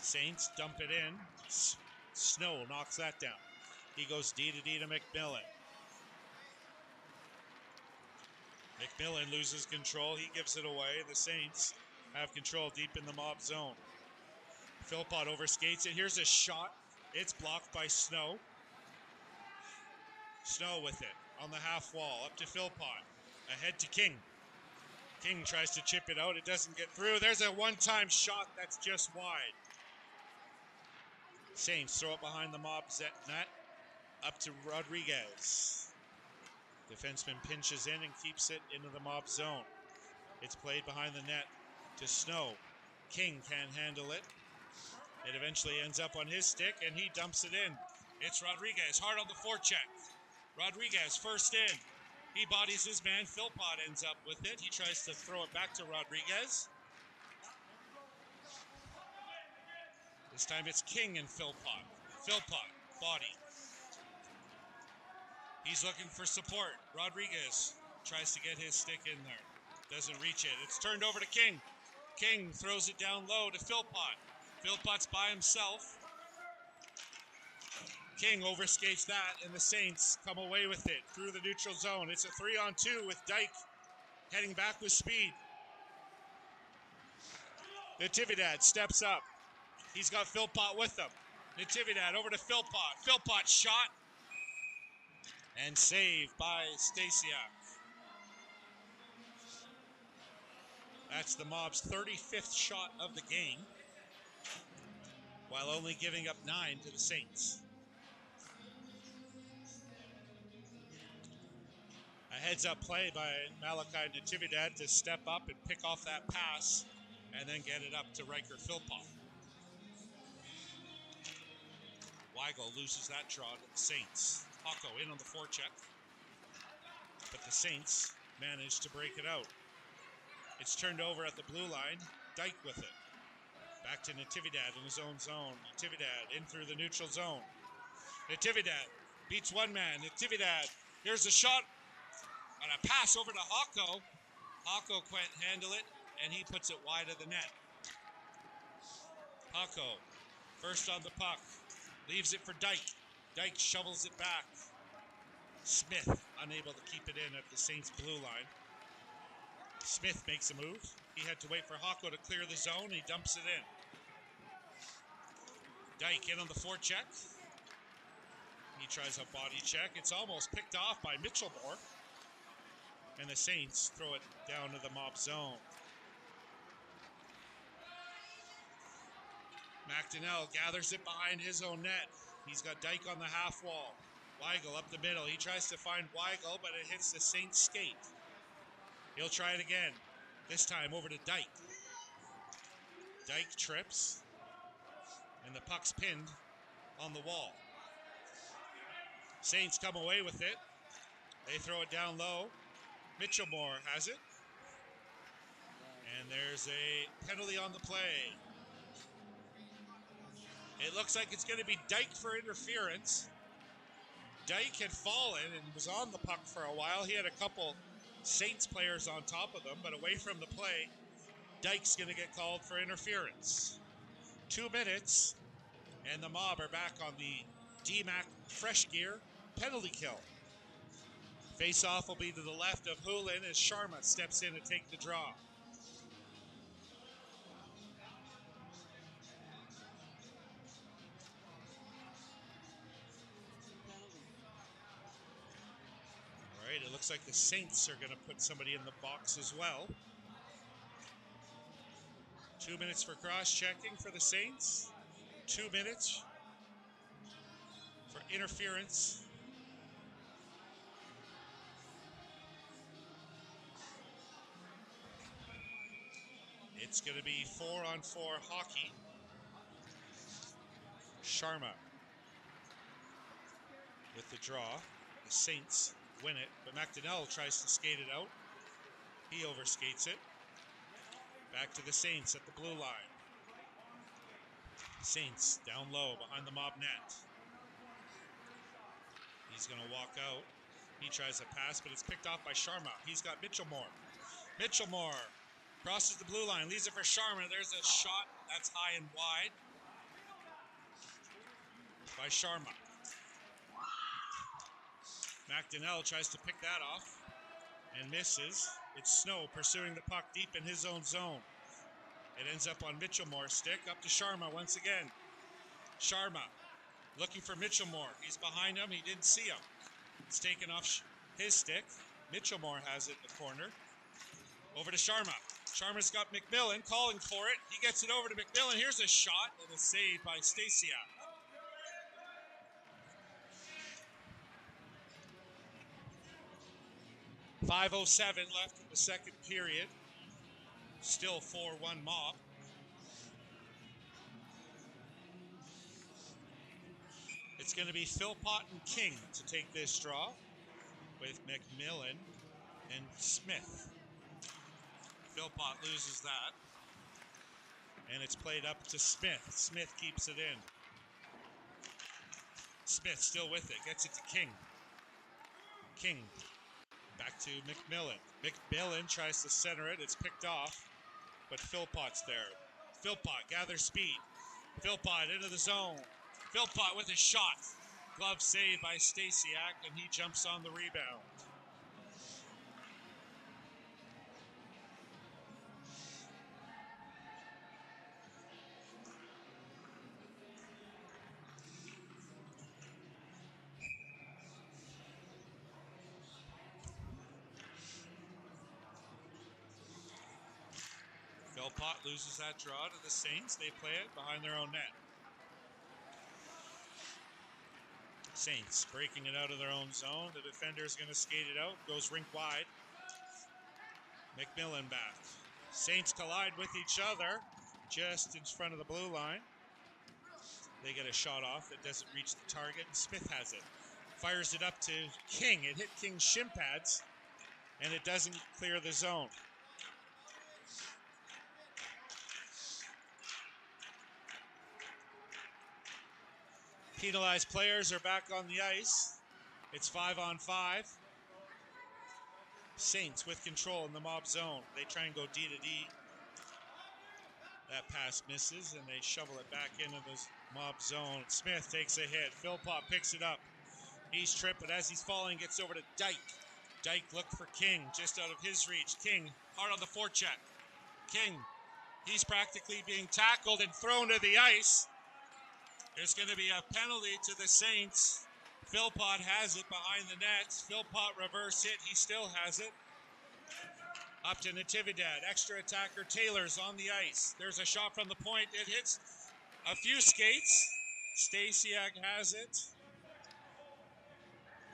Saints dump it in. Snow knocks that down. He goes D to McMillan. McMillan loses control. He gives it away. The Saints have control deep in the Mob zone. Philpott overskates it. Here's a shot. It's blocked by Snow. Snow with it on the half wall. Up to Philpott. Ahead to King. King tries to chip it out. It doesn't get through. There's a one-time shot that's just wide. Saints throw it behind the Mob net. Up to Rodriguez. Defenseman pinches in and keeps it into the Mob zone. It's played behind the net to Snow. King can't handle it. It eventually ends up on his stick, and he dumps it in. It's Rodriguez, hard on the forecheck. Rodriguez first in. He bodies his man. Philpott ends up with it. He tries to throw it back to Rodriguez. This time it's King and Philpott. Philpott, body. He's looking for support. Rodriguez tries to get his stick in there. Doesn't reach it. It's turned over to King. King throws it down low to Philpott. Philpott's by himself. King overskates that, and the Saints come away with it through the neutral zone. It's a 3-on-2 with Dyke heading back with speed. Natividad steps up. He's got Philpott with him. Natividad over to Philpott. Philpott shot. And saved by Stasiak. That's the Mob's 35th shot of the game, while only giving up 9 to the Saints. A heads-up play by Malachi Natividad to step up and pick off that pass and then get it up to Riker Philpott. Weigel loses that draw to the Saints. Hocko in on the forecheck, but the Saints manage to break it out. It's turned over at the blue line. Dyke with it. Back to Natividad in his own zone. Natividad in through the neutral zone. Natividad beats one man. Natividad, here's a shot and a pass over to Hocko. Hocko can't handle it, and he puts it wide of the net. Hocko, first on the puck, leaves it for Dyke. Dyke shovels it back. Smith unable to keep it in at the Saints blue line. Smith makes a move. He had to wait for Hocko to clear the zone. He dumps it in. Dyke in on the forecheck. He tries a body check. It's almost picked off by Mitchellmore. And the Saints throw it down to the Mob zone. McDonnell gathers it behind his own net. He's got Dyke on the half wall. Weigel up the middle. He tries to find Weigel, but it hits the Saints skate. He'll try it again. This time over to Dyke. Dyke trips, and the puck's pinned on the wall. Saints come away with it. They throw it down low. Mitchellmore has it. And there's a penalty on the play. It looks like it's going to be Dyke for interference. Dyke had fallen and was on the puck for a while. He had a couple Saints players on top of them, but away from the play, Dyke's going to get called for interference. 2 minutes, and the Mob are back on the DMAC Fresh Gear penalty kill. Face-off will be to the left of Hulin as Sharma steps in to take the draw. All right, it looks like the Saints are going to put somebody in the box as well. 2 minutes for cross-checking for the Saints. 2 minutes for interference. It's going to be 4-on-4 hockey. Sharma with the draw. The Saints win it, but McDonnell tries to skate it out. He overskates it. Back to the Saints at the blue line. Saints down low behind the mob net. He's going to walk out. He tries a pass, but it's picked off by Sharma. He's got Mitchellmore. Mitchellmore crosses the blue line, leaves it for Sharma. There's a shot that's high and wide by Sharma. McDonnell tries to pick that off and misses. It's Snow pursuing the puck deep in his own zone. It ends up on Mitchellmore's stick, up to Sharma once again. Sharma looking for Mitchellmore. He's behind him. He didn't see him. It's taken off his stick. Mitchellmore has it in the corner. Over to Sharma. Sharma's got McMillan calling for it. He gets it over to McMillan. Here's a shot and a save by Stasiak. .5:07 left in the second period. Still 4-1 Mob. It's going to be Philpott and King to take this draw with McMillan and Smith. Philpott loses that. And it's played up to Smith. Smith keeps it in. Smith still with it. Gets it to King. King back to McMillan. McMillan tries to center it. It's picked off. But Philpott's there. Philpott gathers speed. Philpott into the zone. Philpott with a shot. Glove saved by Stasiak, and he jumps on the rebound. Philpott loses that draw to the Saints. They play it behind their own net. Saints breaking it out of their own zone. The defender is going to skate it out. Goes rink wide. McMillan back. Saints collide with each other just in front of the blue line. They get a shot off that doesn't reach the target. And Smith has it. Fires it up to King. It hit King's shin pads, and it doesn't clear the zone. Penalized players are back on the ice. It's 5-on-5. Saints with control in the mob zone. They try and go D to D. That pass misses, and they shovel it back into the mob zone. Smith takes a hit. Philpott picks it up. He's tripped, but as he's falling, gets over to Dyke. Dyke looked for King, just out of his reach. King, hard on the forecheck. King, he's practically being tackled and thrown to the ice. There's going to be a penalty to the Saints. Philpott has it behind the nets. Philpott reverse hit. He still has it. Up to Natividad. Extra attacker Taylor's on the ice. There's a shot from the point. It hits a few skates. Stasiak has it.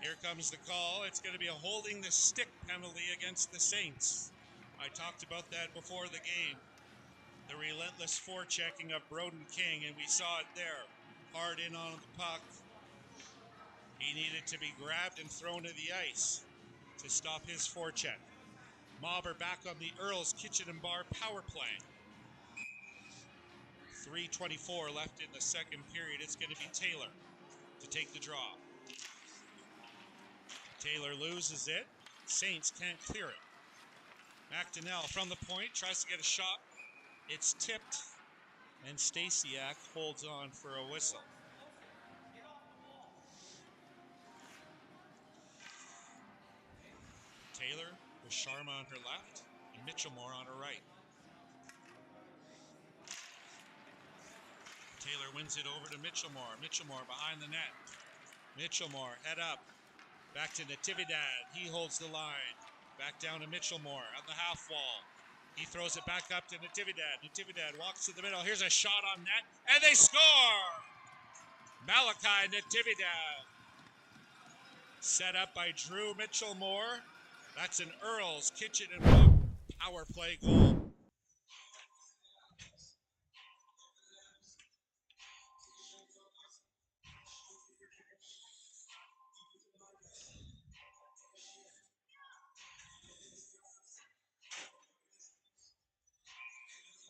Here comes the call. It's going to be a holding the stick penalty against the Saints. I talked about that before the game. The relentless forechecking of Broden King, and we saw it there. Hard in on the puck. He needed to be grabbed and thrown to the ice to stop his forecheck. Mob are back on the Earl's Kitchen and Bar power play. 3:24 left in the second period. It's going to be Taylor to take the draw. Taylor loses it. Saints can't clear it. McDonnell from the point tries to get a shot. It's tipped, and Stasiak holds on for a whistle. with Sharma on her left and Mitchellmore on her right. Taylor wins it over to Mitchellmore. Mitchellmore behind the net. Mitchellmore, head up. Back to Natividad. He holds the line. Back down to Mitchellmore on the half wall. He throws it back up to Natividad. Natividad walks to the middle. Here's a shot on net. And they score! Malachi Natividad. Set up by Drew Mitchellmore. That's an Earl's Kitchen and Pub power play goal.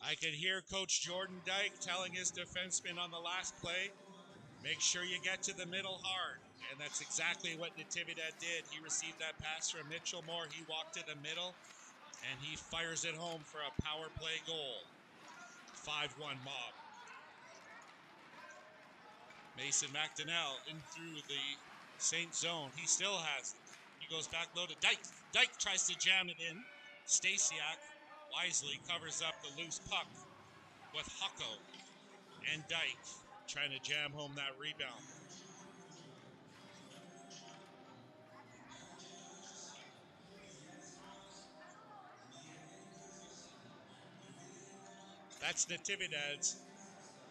I could hear Coach Jordan Dyke telling his defenseman on the last play, make sure you get to the middle hard. And that's exactly what Natividad did. He received that pass from Mitchellmore. He walked to the middle, and he fires it home for a power play goal. 5-1 Mob. Mason McDonnell in through the Saint zone. He still has it. He goes back low to Dyke. Dyke tries to jam it in. Stasiak wisely covers up the loose puck with Hucko and Dyke trying to jam home that rebound. That's Natividad's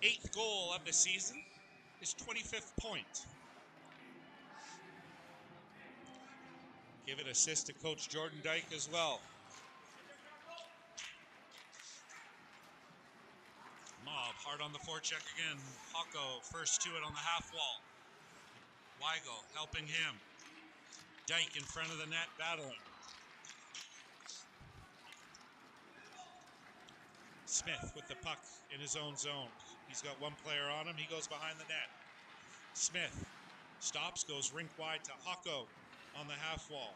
8th goal of the season, his 25th point. Give an assist to Coach Jordan Dyke as well. Mob hard on the forecheck again. Hucko first to it on the half wall. Weigel helping him. Dyke in front of the net battling. Smith with the puck in his own zone. He's got one player on him. He goes behind the net. Smith stops, goes rink wide to Hucko on the half wall.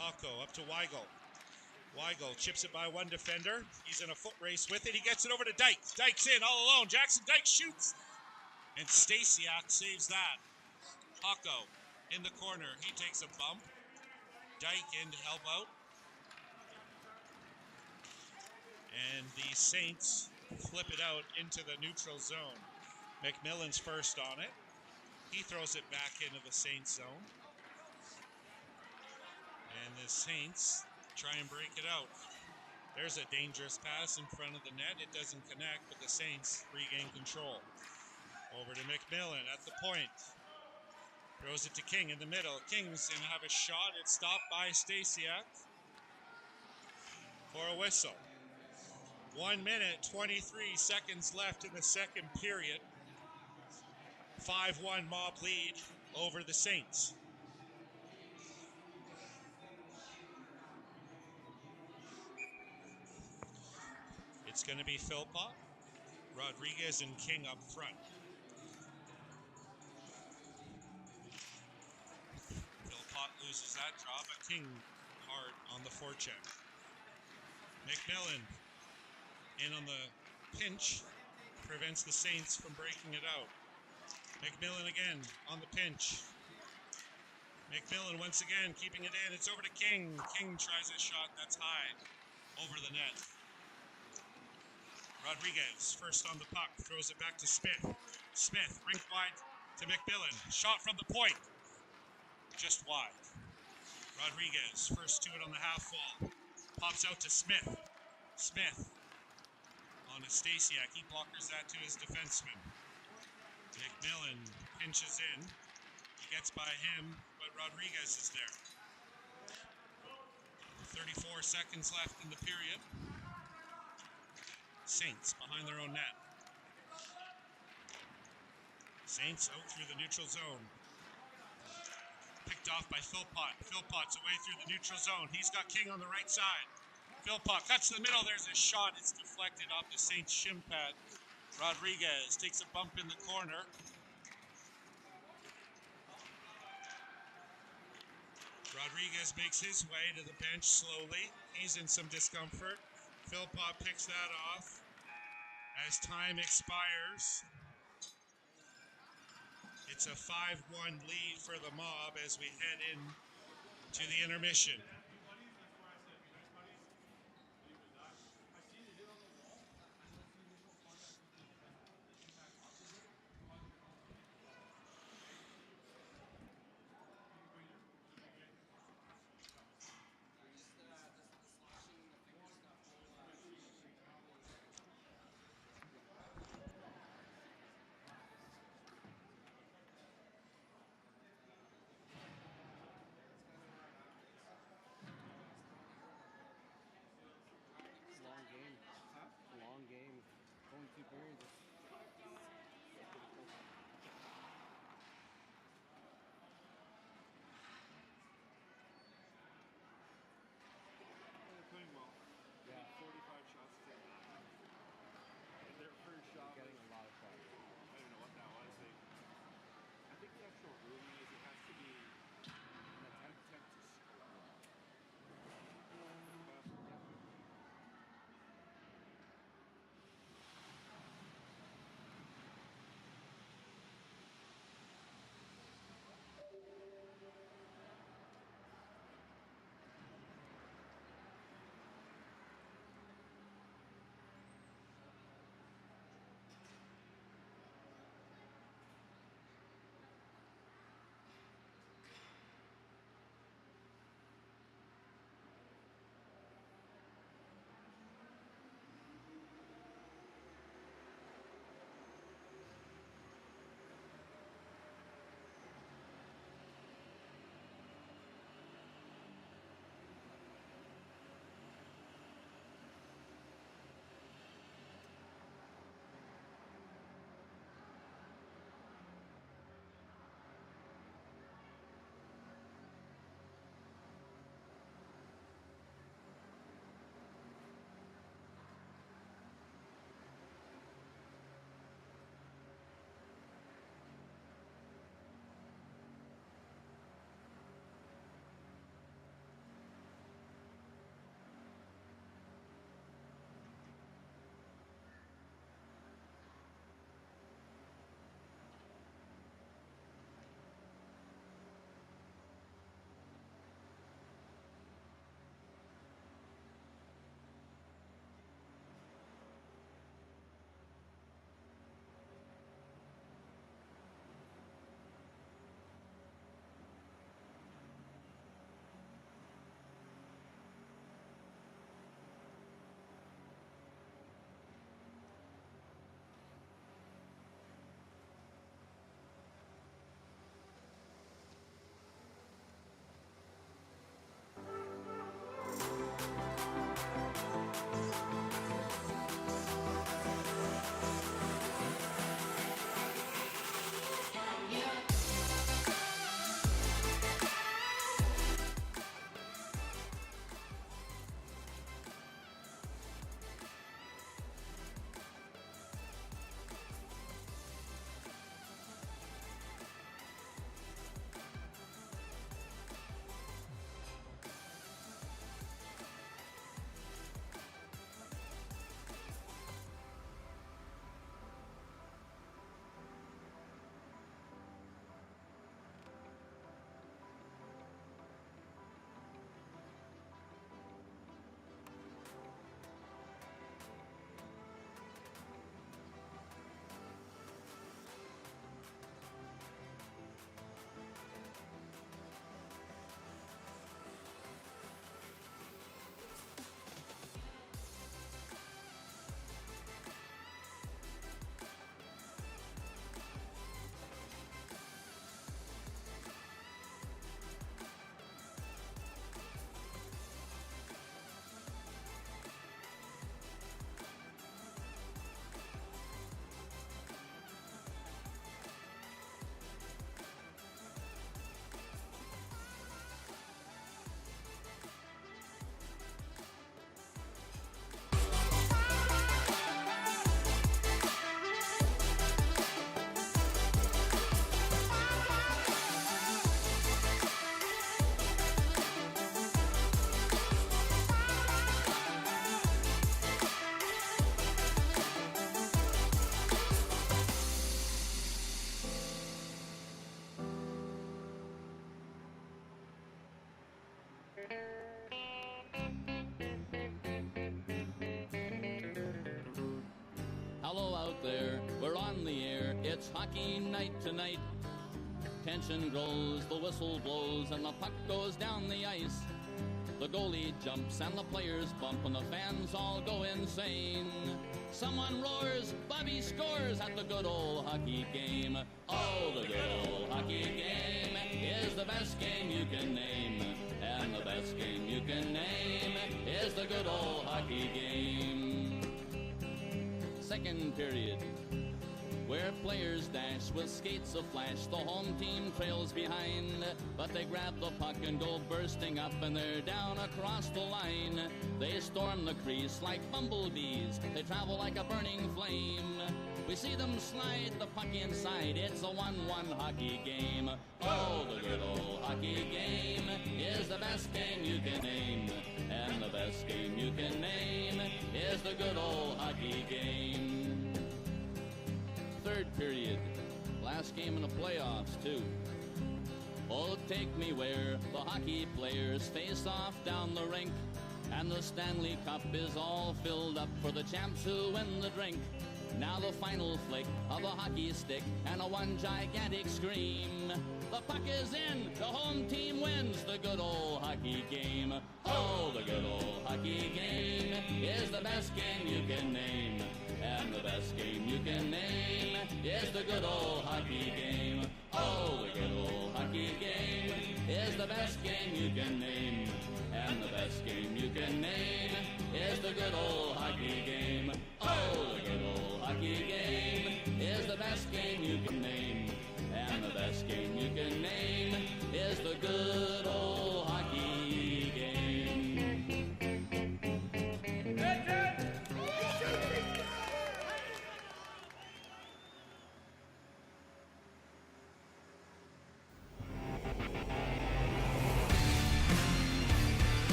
Hucko up to Weigel. Weigel chips it by one defender. He's in a foot race with it. He gets it over to Dyke. Dyke's in all alone. Jackson Dyke shoots. And Stasiak saves that. Hucko in the corner. He takes a bump. Dyke in to help out. And the Saints flip it out into the neutral zone. McMillan's first on it. He throws it back into the Saints zone. And the Saints try and break it out. There's a dangerous pass in front of the net. It doesn't connect, but the Saints regain control. Over to McMillan at the point. Throws it to King in the middle. King's going to have a shot. It's stopped by Stasiak for a whistle. 1 minute, 23 seconds left in the second period. 5-1 Mob lead over the Saints. It's going to be Philpott, Rodriguez, and King up front. Philpott loses that draw, but King hard on the forecheck. McMillan in on the pinch, prevents the Saints from breaking it out. McMillan again on the pinch. McMillan once again keeping it in. It's over to King. King tries a shot that's high over the net. Rodriguez first on the puck, throws it back to Smith. Smith rink wide to McMillan. Shot from the point, just wide. Rodriguez first to it on the half wall. Pops out to Smith. Smith on to Stasiak. He blockers that to his defenseman. McMillan pinches in. He gets by him, but Rodriguez is there. 34 seconds left in the period. Saints behind their own net. Saints out through the neutral zone. Picked off by Philpott. Philpott's away through the neutral zone. He's got King on the right side. Philpott cuts to the middle. There's a shot. It's deflected off the Saints shin pad. Rodriguez takes a bump in the corner. Rodriguez makes his way to the bench slowly. He's in some discomfort. Philpott picks that off as time expires. It's a 5-1 lead for the Mob as we head in to the intermission. They're playing well. Yeah. 45 shots to take. And their first shot was Getting a lot of shots. I don't know what that was. I think the actual ruling is it has to be an attempt to score. Hello out there, we're on the air, it's hockey night tonight. Tension grows, the whistle blows, and the puck goes down the ice. The goalie jumps and the players bump and the fans all go insane. Someone roars, Bobby scores at the good old hockey game. Oh, the good old hockey game is the best game you can name. And the best game you can name is the good old hockey game. second period, where players dash with skates aflash. The home team trails behind, but they grab the puck and go bursting up, and they're down across the line. They storm the crease like bumblebees. They travel like a burning flame. We see them slide the puck inside. It's a 1-1 hockey game. Oh, the good old hockey game is the best game you can name. And the best game you can name is the good old hockey game. Third period, last game in the playoffs too. Oh, take me where the hockey players face off down the rink, and the Stanley Cup is all filled up for the champs who win the drink. Now the final flick of a hockey stick and a one gigantic scream. The puck is in, the home team wins the good old hockey game. Oh, the good old hockey game is the best game you can name. And the best game you can name is the good old hockey game. Oh, the good old hockey game is the best game you can name. And the best game you can name is the good old hockey game. Oh, the good old hockey game is the best game you can name. And the best game you can name is the good old hockey game.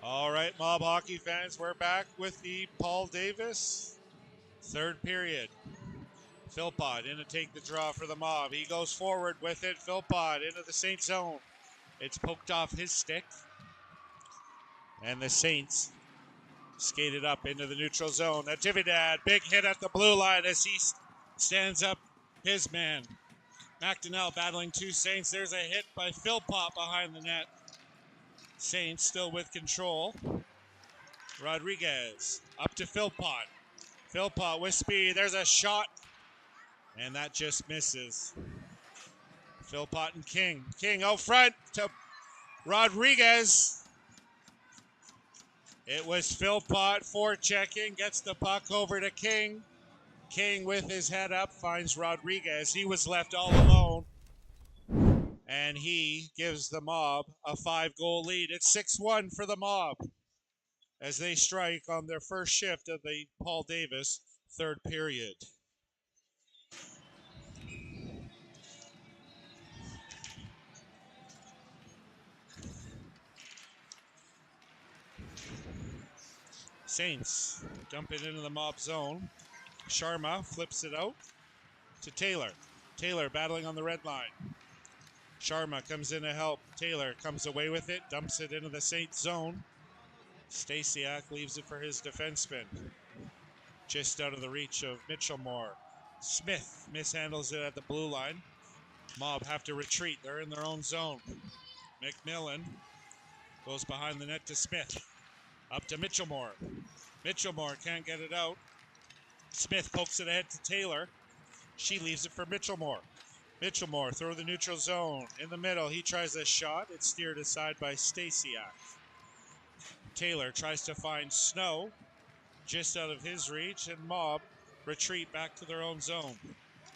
All right, Mob hockey fans, we're back with the Paul Davis third period. Philpott in to take the draw for the Mob. He goes forward with it. Philpott into the Saints zone. It's poked off his stick. And the Saints skated up into the neutral zone. Natividad, big hit at the blue line as he stands up his man. McDonnell battling two Saints. There's a hit by Philpott behind the net. Saints still with control. Rodriguez up to Philpott. Philpott with speed. There's a shot. And that just misses. Philpott and King. King out front to Rodriguez. It was Philpott forechecking. Gets the puck over to King. King with his head up finds Rodriguez. He was left all alone. And he gives the Mob a 5-goal lead. It's 6-1 for the Mob as they strike on their first shift of the Paul Davis third period. Saints dump it into the Mob zone. Sharma flips it out to Taylor. Taylor battling on the red line. Sharma comes in to help. Taylor comes away with it, dumps it into the Saints zone. Stasiak leaves it for his defenseman. Just out of the reach of Mitchell Moore. Smith mishandles it at the blue line. Mob have to retreat. They're in their own zone. McMillan goes behind the net to Smith. Up to Mitchell Moore. Mitchell Moore can't get it out. Smith pokes it ahead to Taylor. She leaves it for Mitchell Moore. Mitchell Moore through the neutral zone. In the middle, he tries a shot. It's steered aside by Stasiak. Taylor tries to find Snow just out of his reach, and Mob retreat back to their own zone.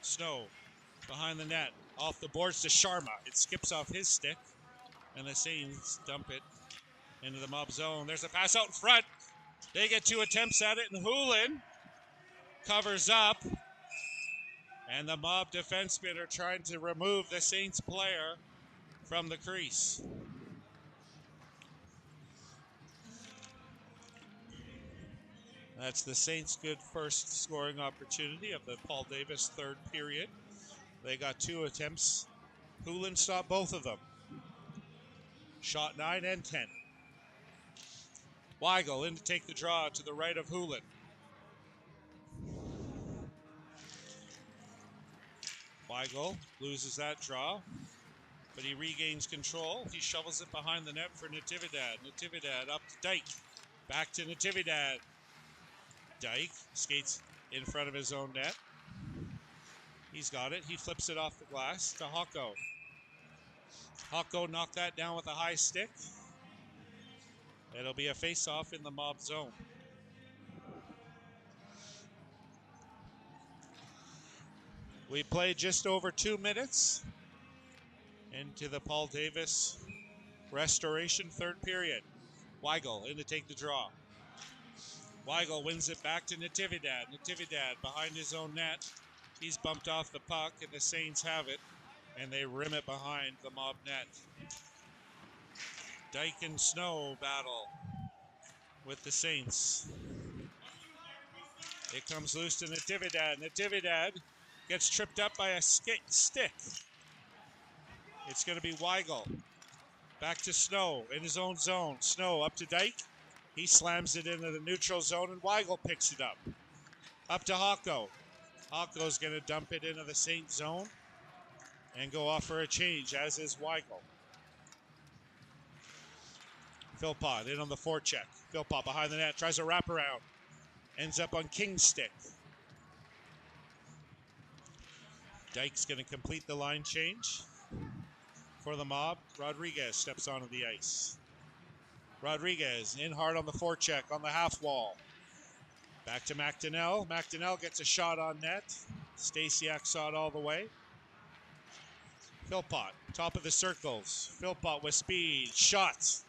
Snow behind the net. Off the boards to Sharma. It skips off his stick, and the Saints dump it into the Mob zone. There's a pass out in front. They get 2 attempts at it, and Hulin covers up. And the Mob defensemen are trying to remove the Saints player from the crease. That's the Saints' good first scoring opportunity of the Paul Davis third period. They got 2 attempts. Hulin stopped both of them. Shot 9 and 10. Weigel in to take the draw to the right of Hulin. Weigel loses that draw, but he regains control. He shovels it behind the net for Natividad. Natividad up to Dyke. Back to Natividad. Dyke skates in front of his own net. He's got it. He flips it off the glass to Hocko. Hocko knocked that down with a high stick. It'll be a face-off in the Mob zone. We played just over 2 minutes into the Paul Davis restoration third period. Weigel in to take the draw. Weigel wins it back to Natividad. Natividad behind his own net. He's bumped off the puck, and the Saints have it, and they rim it behind the Mob net. Dyke and Snow battle with the Saints. It comes loose to Natividad. Natividad gets tripped up by a stick. It's going to be Weigel. Back to Snow in his own zone. Snow up to Dyke. He slams it into the neutral zone, and Weigel picks it up. Up to Hocko. Hocko's going to dump it into the Saints zone and go off for a change, as is Weigel. Philpott in on the forecheck. Philpott behind the net, tries a wraparound. Ends up on King's stick. Dyke's going to complete the line change for the Mob. Rodriguez steps onto the ice. Rodriguez in hard on the forecheck on the half wall. Back to McDonnell. McDonnell gets a shot on net. Stasiak saw it all the way. Philpott, top of the circles. Philpott with speed. Shot.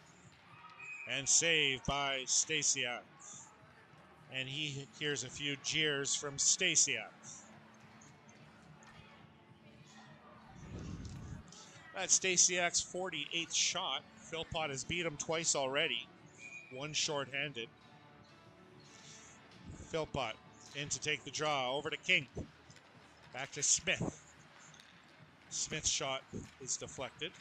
And saved by Stasiak. And he hears a few jeers from Stasiak. That's Stasiak's 48th shot. Philpott has beat him twice already. one short-handed. Philpott in to take the draw. Over to King. Back to Smith. Smith's shot is deflected.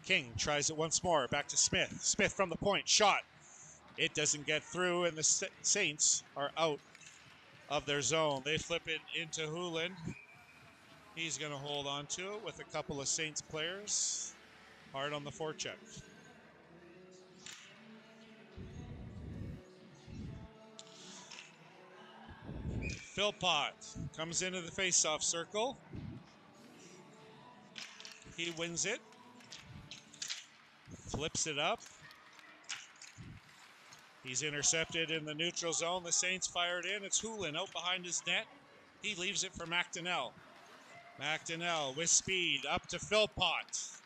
King tries it once more. Back to Smith. Smith from the point. Shot. It doesn't get through, and the Saints are out of their zone. They flip it into Hulen. He's going to hold on to it with a couple of Saints players. Hard on the forecheck. Philpott comes into the faceoff circle. He wins it. Flips it up. He's intercepted in the neutral zone. The Saints fired in. It's Hulen out behind his net. He leaves it for McDonnell. McDonnell with speed up to Philpott.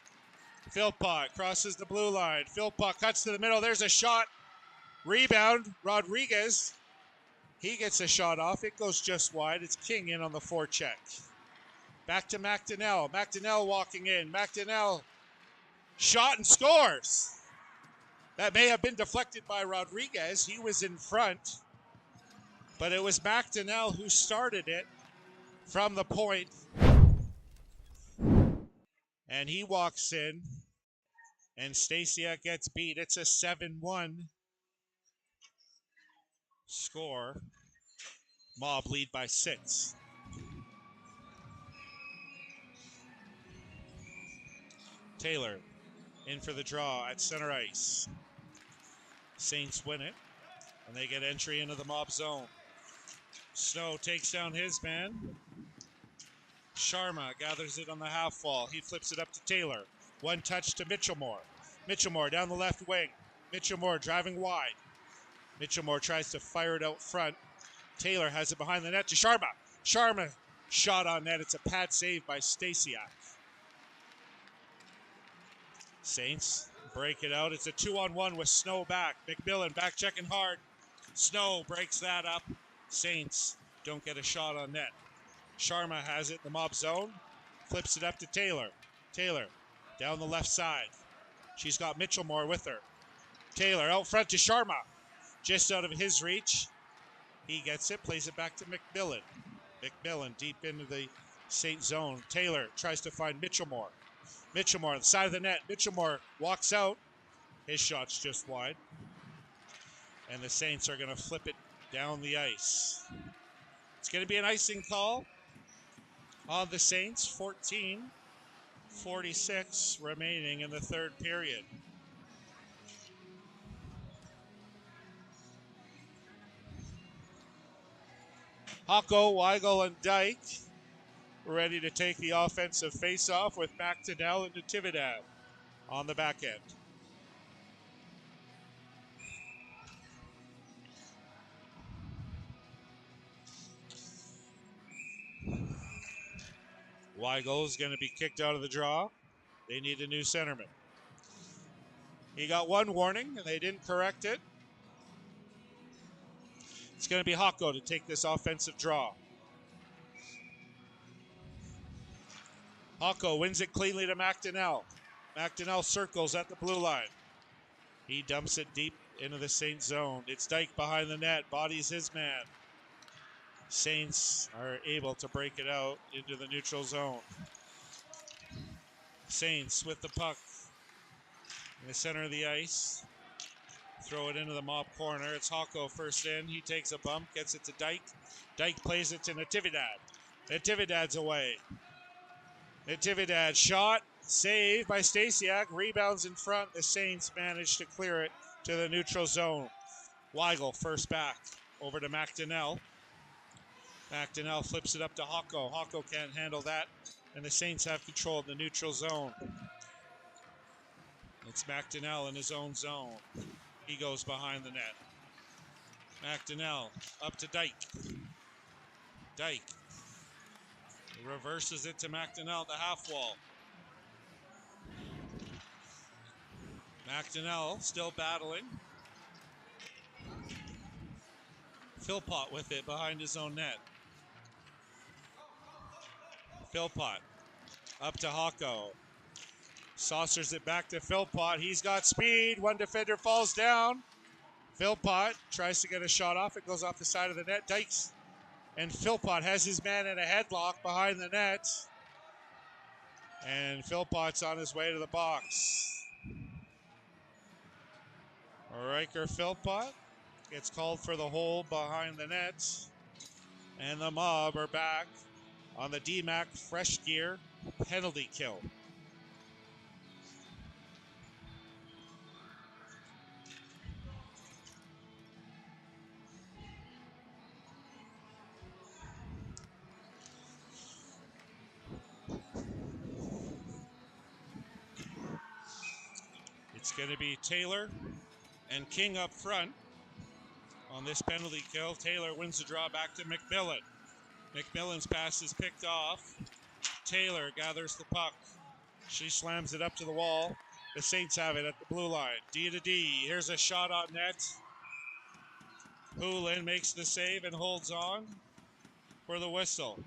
Philpott crosses the blue line. Philpott cuts to the middle. There's a shot. Rebound. Rodriguez. He gets a shot off. It goes just wide. It's King in on the forecheck. Back to McDonnell. McDonnell walking in. McDonnell shot and scores. That may have been deflected by Rodriguez. He was in front. But it was McDonnell who started it from the point. And he walks in. And Stasiak gets beat. It's a 7-1 score. Mob lead by 6. Taylor in for the draw at center ice. Saints win it, and they get entry into the Mob zone. Snow takes down his man. Sharma gathers it on the half wall. He flips it up to Taylor. One touch to Mitchellmore. Mitchellmore down the left wing. Mitchellmore driving wide. Mitchellmore tries to fire it out front. Taylor has it behind the net to Sharma. Sharma shot on net. It's a pad save by Stasiak. Saints break it out. It's a 2-on-1 with Snow back. McMillan back checking hard. Snow breaks that up. Saints don't get a shot on net. Sharma has it in the Mob zone. Flips it up to Taylor. Taylor down the left side. She's got Mitchellmore with her. Taylor out front to Sharma. Just out of his reach. He gets it, plays it back to McMillan. McMillan deep into the Saint zone. Taylor tries to find Mitchellmore. Mitchellmore on the side of the net. Mitchellmore walks out. His shot's just wide. And the Saints are going to flip it down the ice. It's going to be an icing call on the Saints. 14:46 remaining in the third period. Hocko, Weigel, and Dyke ready to take the offensive faceoff with McDonnell and Natividad on the back end. Weigel is going to be kicked out of the draw. They need a new centerman. He got one warning, and they didn't correct it. It's going to be Hocko to take this offensive draw. Hocko wins it cleanly to McDonnell. McDonnell circles at the blue line. He dumps it deep into the Saints zone. It's Dyke behind the net, bodies his man. Saints are able to break it out into the neutral zone. Saints with the puck in the center of the ice. Throw it into the Mob corner. It's Hocko first in. He takes a bump, gets it to Dyke. Dyke plays it to Natividad. Natividad's away. Natividad shot, saved by Stasiak. Rebounds in front. The Saints manage to clear it to the neutral zone. Weigel first back over to McDonnell. McDonnell flips it up to Hocko. Hocko can't handle that, and the Saints have control of the neutral zone. It's McDonnell in his own zone. He goes behind the net. McDonnell up to Dyke. Dyke reverses it to McDonnell at the half wall. McDonnell still battling. Philpott with it behind his own net. Philpott up to Hocko. Saucers it back to Philpott. He's got speed. One defender falls down. Philpott tries to get a shot off. It goes off the side of the net. Dykes and Philpott has his man in a headlock behind the net. And Philpott's on his way to the box. Riker Philpott gets called for the hold behind the net. And the Mob are back on the DMAC Fresh Gear penalty kill. It's going to be Taylor and King up front on this penalty kill. Taylor wins the draw back to McMillan. McMillan's pass is picked off. Taylor gathers the puck. She slams it up to the wall. The Saints have it at the blue line. D to D. Here's a shot on net. Poulin makes the save and holds on for the whistle.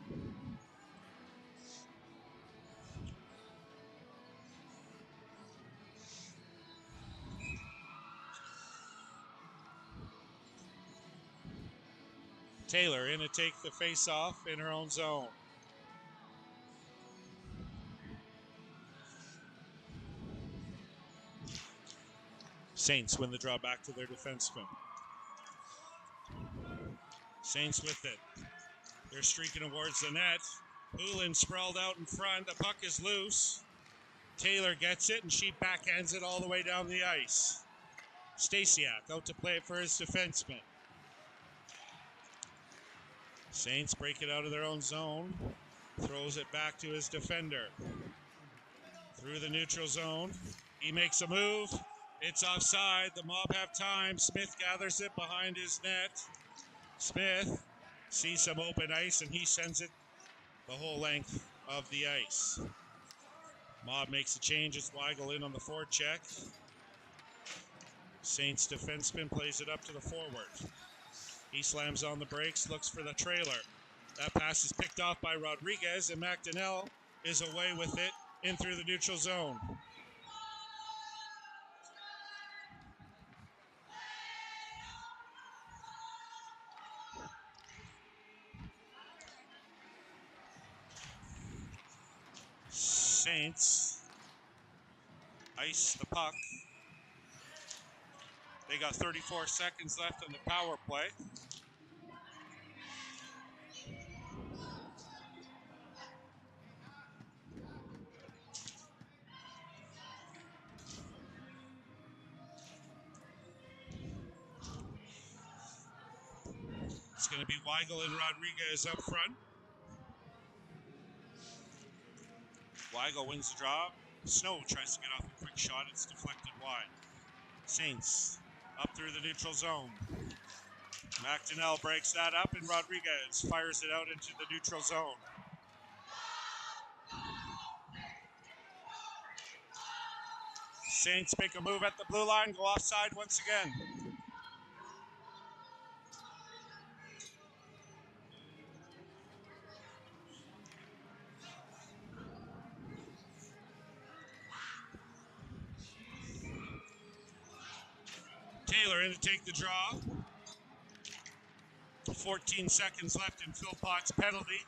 Taylor in to take the face-off in her own zone. Saints win the draw back to their defenseman. Saints with it. They're streaking towards the net. Poulin sprawled out in front. The puck is loose. Taylor gets it, and she backhands it all the way down the ice. Stasiak out to play it for his defenseman. Saints break it out of their own zone. Throws it back to his defender. Through the neutral zone. He makes a move. It's offside. The Mob have time. Smith gathers it behind his net. Smith sees some open ice, and he sends it the whole length of the ice. Mob makes a change. It's Weigel in on the forecheck. Saints defenseman plays it up to the forward. He slams on the brakes, looks for the trailer. That pass is picked off by Rodriguez, and McDonnell is away with it in through the neutral zone. Saints ice the puck. They got 34 seconds left on the power play. It's going to be Weigel and Rodriguez up front. Weigel wins the draw. Snow tries to get off a quick shot. It's deflected wide. Saints up through the neutral zone. McDonnell breaks that up, and Rodriguez fires it out into the neutral zone. Saints make a move at the blue line, go offside once again. Taylor in to take the draw. 14 seconds left in Philpott's penalty.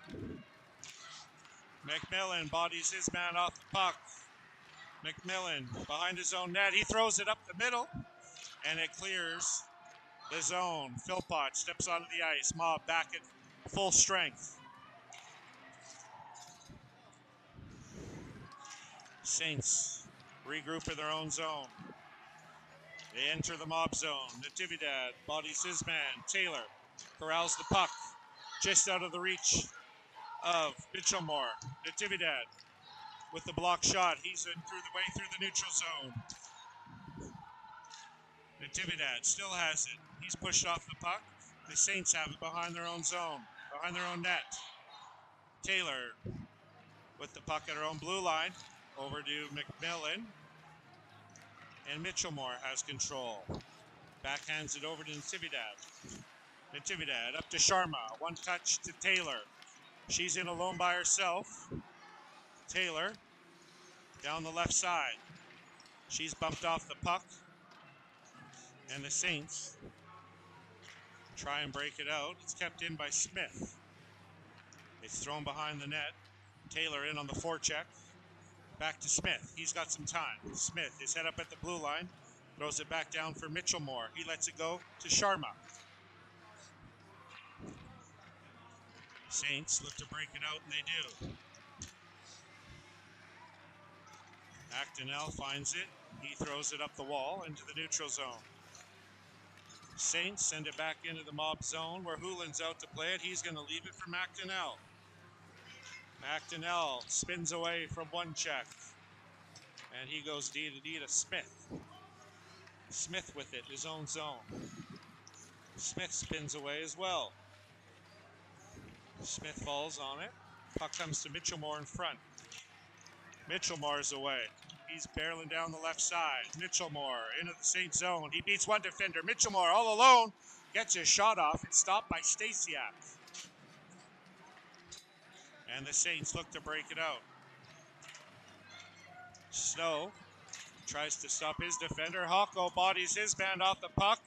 McMillan bodies his man off the puck. McMillan behind his own net. He throws it up the middle, and it clears the zone. Philpott steps onto the ice. Mob back at full strength. Saints regroup in their own zone. They enter the Mob zone. Natividad bodies his man. Taylor corrals the puck just out of the reach of Mitchellmore. Natividad with the block shot. He's in through the neutral zone. Natividad still has it. He's pushed off the puck. The Saints have it behind their own zone, behind their own net. Taylor with the puck at her own blue line. Over to McMillan. And Mitchellmore has control. Backhands it over to Natividad. Natividad up to Sharma. One touch to Taylor. She's in alone by herself. Taylor down the left side. She's bumped off the puck. And the Saints try and break it out. It's kept in by Smith. It's thrown behind the net. Taylor in on the forecheck. Back to Smith. He's got some time. Smith is head up at the blue line. Throws it back down for Mitchellmore. He lets it go to Sharma. Saints look to break it out, and they do. Actonel finds it. He throws it up the wall into the neutral zone. Saints send it back into the mob zone where Houlin's out to play it. He's going to leave it for McDonnell. McDonnell spins away from one check. And he goes D to Smith. Smith with it, his own zone. Smith spins away as well. Smith falls on it. Puck comes to Mitchellmore in front. Mitchellmore's away. He's barreling down the left side. Mitchellmore into the Saints zone. He beats one defender. Mitchellmore all alone. Gets his shot off. It's stopped by Stasiak. And the Saints look to break it out. Snow tries to stop his defender. Hocko bodies his man off the puck.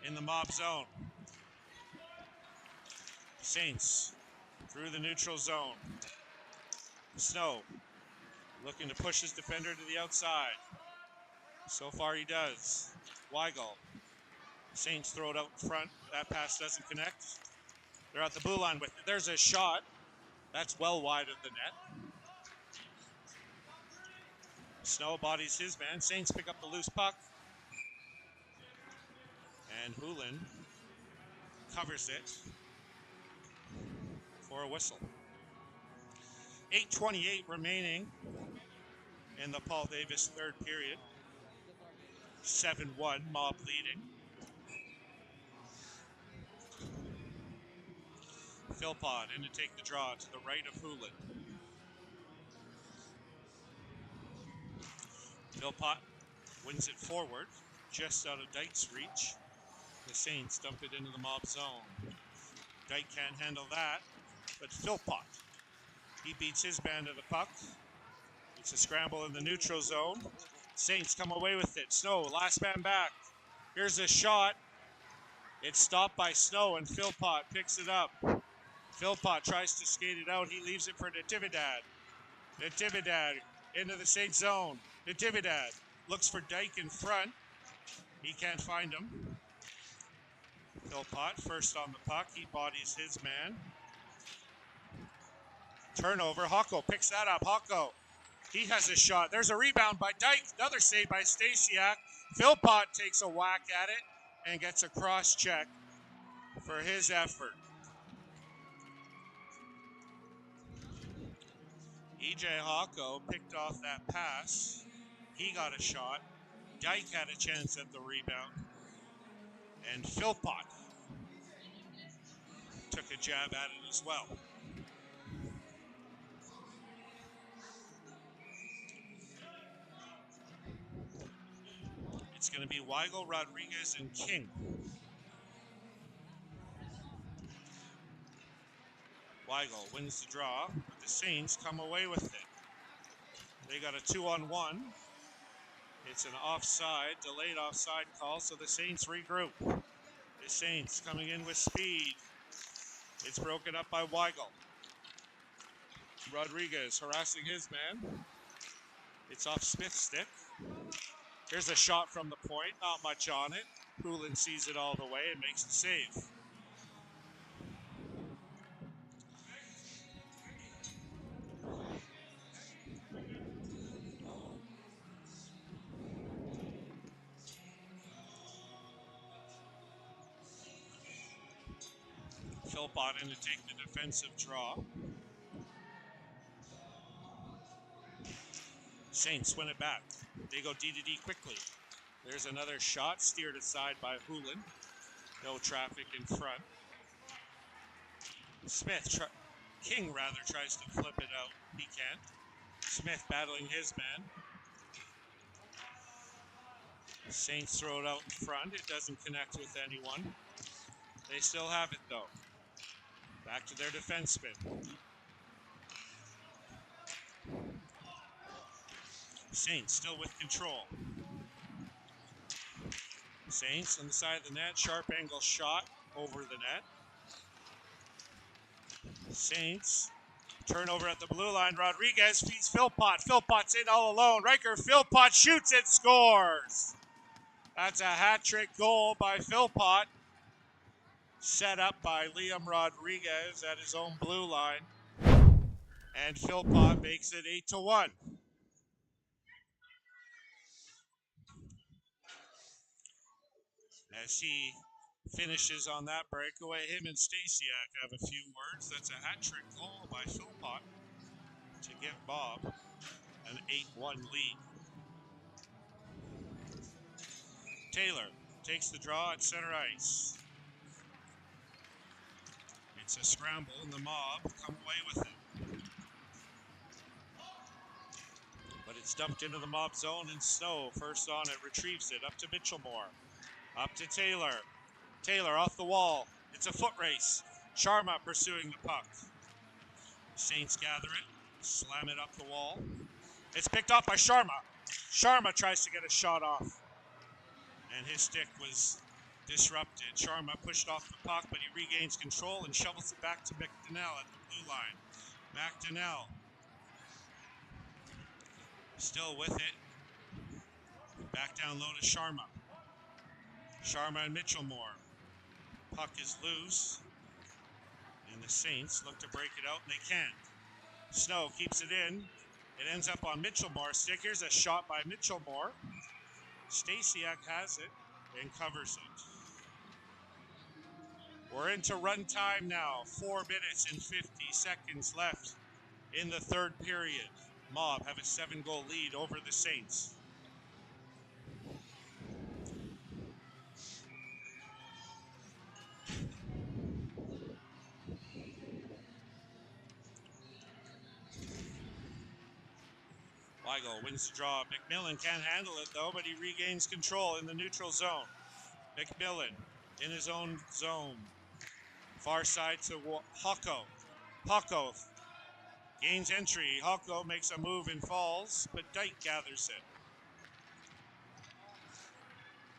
In the mob zone. Saints through the neutral zone. Snow looking to push his defender to the outside. So far he does. Weigel. Saints throw it out in front. That pass doesn't connect. They're at the blue line with it. There's a shot. That's well wide of the net. Snow bodies his man. Saints pick up the loose puck. And Houlin covers it for a whistle. 8:28 remaining in the Paul Davis third period. 7-1, Mob leading. Philpott in to take the draw to the right of Houlin. Philpott wins it forward, just out of Dyke's reach. The Saints dump it into the mob zone. Dyke can't handle that, but Philpott, he beats his man to the puck. It's a scramble in the neutral zone. Saints come away with it. Snow, last man back. Here's a shot. It's stopped by Snow, and Philpott picks it up. Philpott tries to skate it out. He leaves it for Natividad. Natividad into the Saints zone. Natividad looks for Dyke in front. He can't find him. Philpott first on the puck. He bodies his man. Turnover. Hocko picks that up. Hocko, he has a shot. There's a rebound by Dyke. Another save by Stasiak. Philpott takes a whack at it and gets a cross check for his effort. EJ Hocko picked off that pass. He got a shot. Dyke had a chance at the rebound. And Philpott took a jab at it as well. It's going to be Weigel, Rodriguez, and King. Weigel wins the draw, but the Saints come away with it. They got a 2-on-1. It's an offside, delayed offside call, so the Saints regroup. The Saints coming in with speed. It's broken up by Weigel. Rodriguez harassing his man. It's off Smith's stick. Here's a shot from the point, not much on it. Houlin sees it all the way and makes the save. Philpott in to take the defensive draw. Saints win it back. They go D to D quickly. There's another shot steered aside by Houlin. No traffic in front. King tries to flip it out. He can't. Smith battling his man. Saints throw it out in front. It doesn't connect with anyone. They still have it though. Back to their defenseman. Saints still with control. Saints on the side of the net. Sharp angle shot over the net. Saints. Turnover at the blue line. Rodriguez feeds Philpott. Philpott's in all alone. Riker Philpott shoots and scores. That's a hat trick goal by Philpott. Set up by Liam Rodriguez at his own blue line. And Philpott makes it 8-1. As he finishes on that breakaway, him and Stasiak have a few words. That's a hat trick goal by Philpott to give Bob an 8-1 lead. Taylor takes the draw at center ice. It's a scramble, and the Mob come away with it. But it's dumped into the Mob zone, and Snow, first on it, retrieves it up to Mitchellmore. Up to Taylor. Taylor off the wall. It's a foot race. Sharma pursuing the puck. Saints gather it, slam it up the wall. It's picked off by Sharma. Sharma tries to get a shot off, and his stick was disrupted. Sharma pushed off the puck, but he regains control and shovels it back to McDonnell at the blue line. McDonnell still with it. Back down low to Sharma. Sharma and Mitchellmore. Puck is loose, and the Saints look to break it out, and they can't. Snow keeps it in. It ends up on Mitchellmore's stick. Here's a shot by Mitchellmore. Stasiak has it and covers it. We're into run time now. 4 minutes and 50 seconds left in the third period. Mob have a 7-goal lead over the Saints. Weigel wins the draw. McMillan can't handle it though, but he regains control in the neutral zone. McMillan in his own zone. Far side to Hocko. Hocko gains entry. Hocko makes a move and falls, but Dyke gathers it.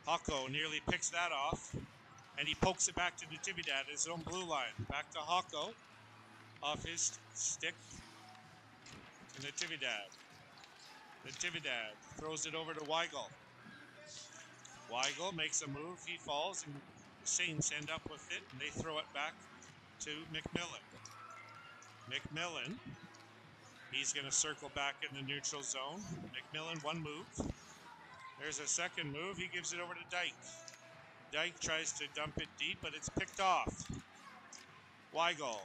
Hocko nearly picks that off, and he pokes it back to Natividad at his own blue line. Back to Hocko, off his stick to Natividad. Natividad throws it over to Weigel. Weigel makes a move, he falls, and the Saints end up with it, and they throw it back to McMillan. McMillan, he's going to circle back in the neutral zone. McMillan, one move. There's a second move, he gives it over to Dyke. Dyke tries to dump it deep, but it's picked off. Weigel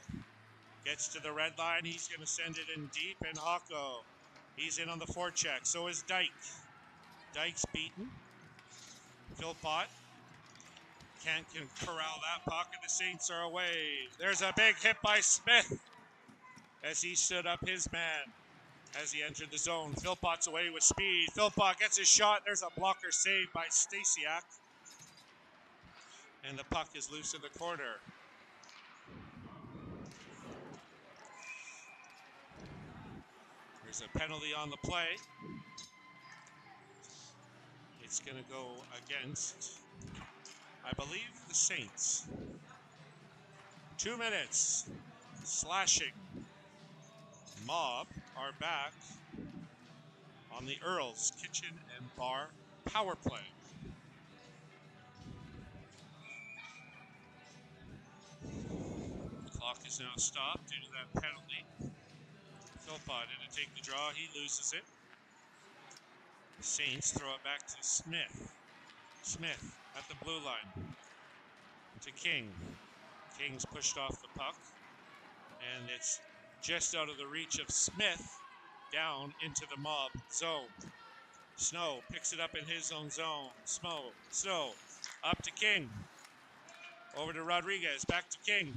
gets to the red line, he's going to send it in deep, and Hocko, he's in on the forecheck. So is Dyke. Dyke's beaten. Philpott can't corral that puck, and the Saints are away. There's a big hit by Smith as he stood up his man as he entered the zone. Philpott's away with speed. Philpott gets his shot. There's a blocker saved by Stasiak. And the puck is loose in the corner. There's a penalty on the play. It's going to go against, I believe, the Saints. 2 minutes. Slashing. Mob are back on the Earl's Kitchen and Bar power play. The clock is now stopped due to that penalty. Philpott in to take the draw. He loses it. The Saints throw it back to Smith. Smith at the blue line. To King. King's pushed off the puck. And it's just out of the reach of Smith down into the Mob zone. Snow picks it up in his own zone. Snow up to King. Over to Rodriguez. Back to King.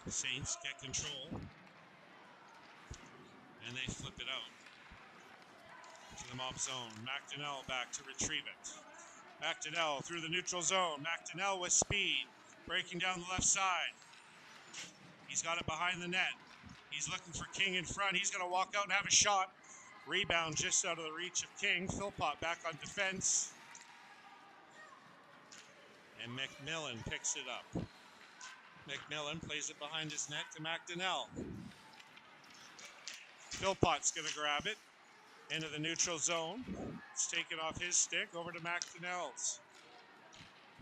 The Saints get control. And they flip it out to the Mob zone. McDonnell back to retrieve it. McDonnell through the neutral zone. McDonnell with speed. Breaking down the left side. He's got it behind the net. He's looking for King in front. He's going to walk out and have a shot. Rebound just out of the reach of King. Philpott back on defense. And McMillan picks it up. McMillan plays it behind his net to McDonnell. Philpott's going to grab it into the neutral zone. It's taken off his stick over to McDonnell's.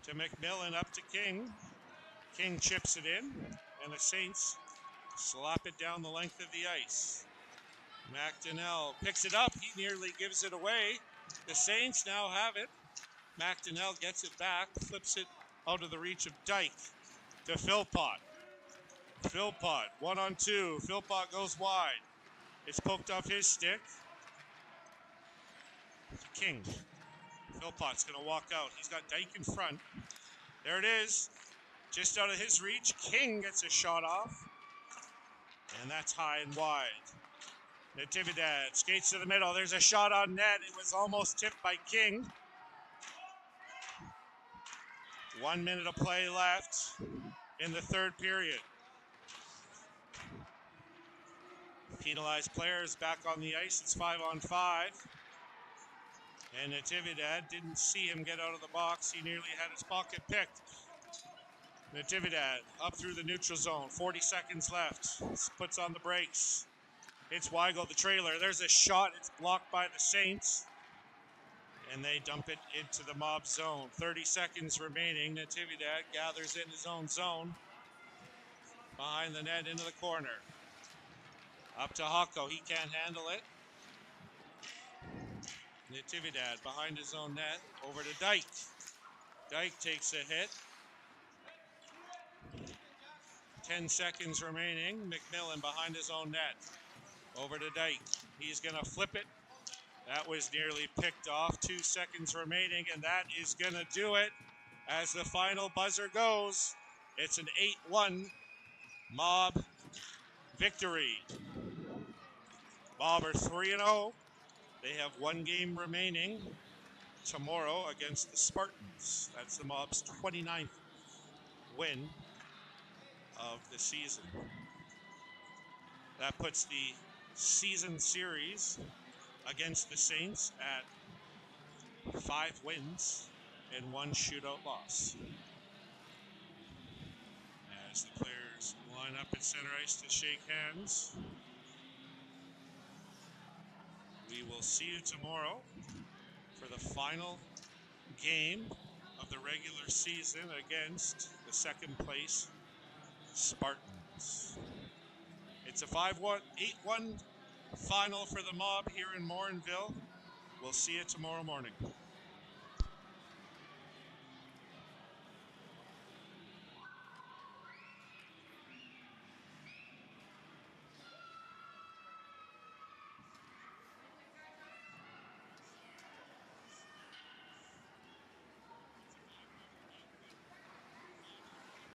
To McMillan, up to King. King chips it in, and the Saints slap it down the length of the ice. McDonnell picks it up. He nearly gives it away. The Saints now have it. McDonnell gets it back, flips it out of the reach of Dyke to Philpott. Philpott, 1-on-2. Philpott goes wide. It's poked off his stick. To King. Philpott's going to walk out. He's got Dyke in front. There it is. Just out of his reach. King gets a shot off. And that's high and wide. Natividad skates to the middle. There's a shot on net. It was almost tipped by King. 1 minute of play left in the third period. Penalized players back on the ice. It's 5-on-5. And Natividad didn't see him get out of the box. He nearly had his pocket picked. Natividad up through the neutral zone. 40 seconds left. Puts on the brakes. It's Weigel, the trailer. There's a shot. It's blocked by the Saints. And they dump it into the Mob zone. 30 seconds remaining. Natividad gathers in his own zone. Behind the net into the corner. Up to Hocko. He can't handle it. Natividad behind his own net. Over to Dyke. Dyke takes a hit. 10 seconds remaining. McMillan behind his own net. Over to Dyke. He's going to flip it. That was nearly picked off. 2 seconds remaining, and that is going to do it. As the final buzzer goes, it's an 8-1 Mob victory. Mob are 3-0. They have 1 game remaining tomorrow against the Spartans. That's the Mob's 29th win of the season. That puts the season series against the Saints at 5 wins and 1 shootout loss. As the players line up at center ice to shake hands, we will see you tomorrow for the final game of the regular season against the second place Spartans. It's a 8-1 final for the Mob here in Morinville. We'll see you tomorrow morning.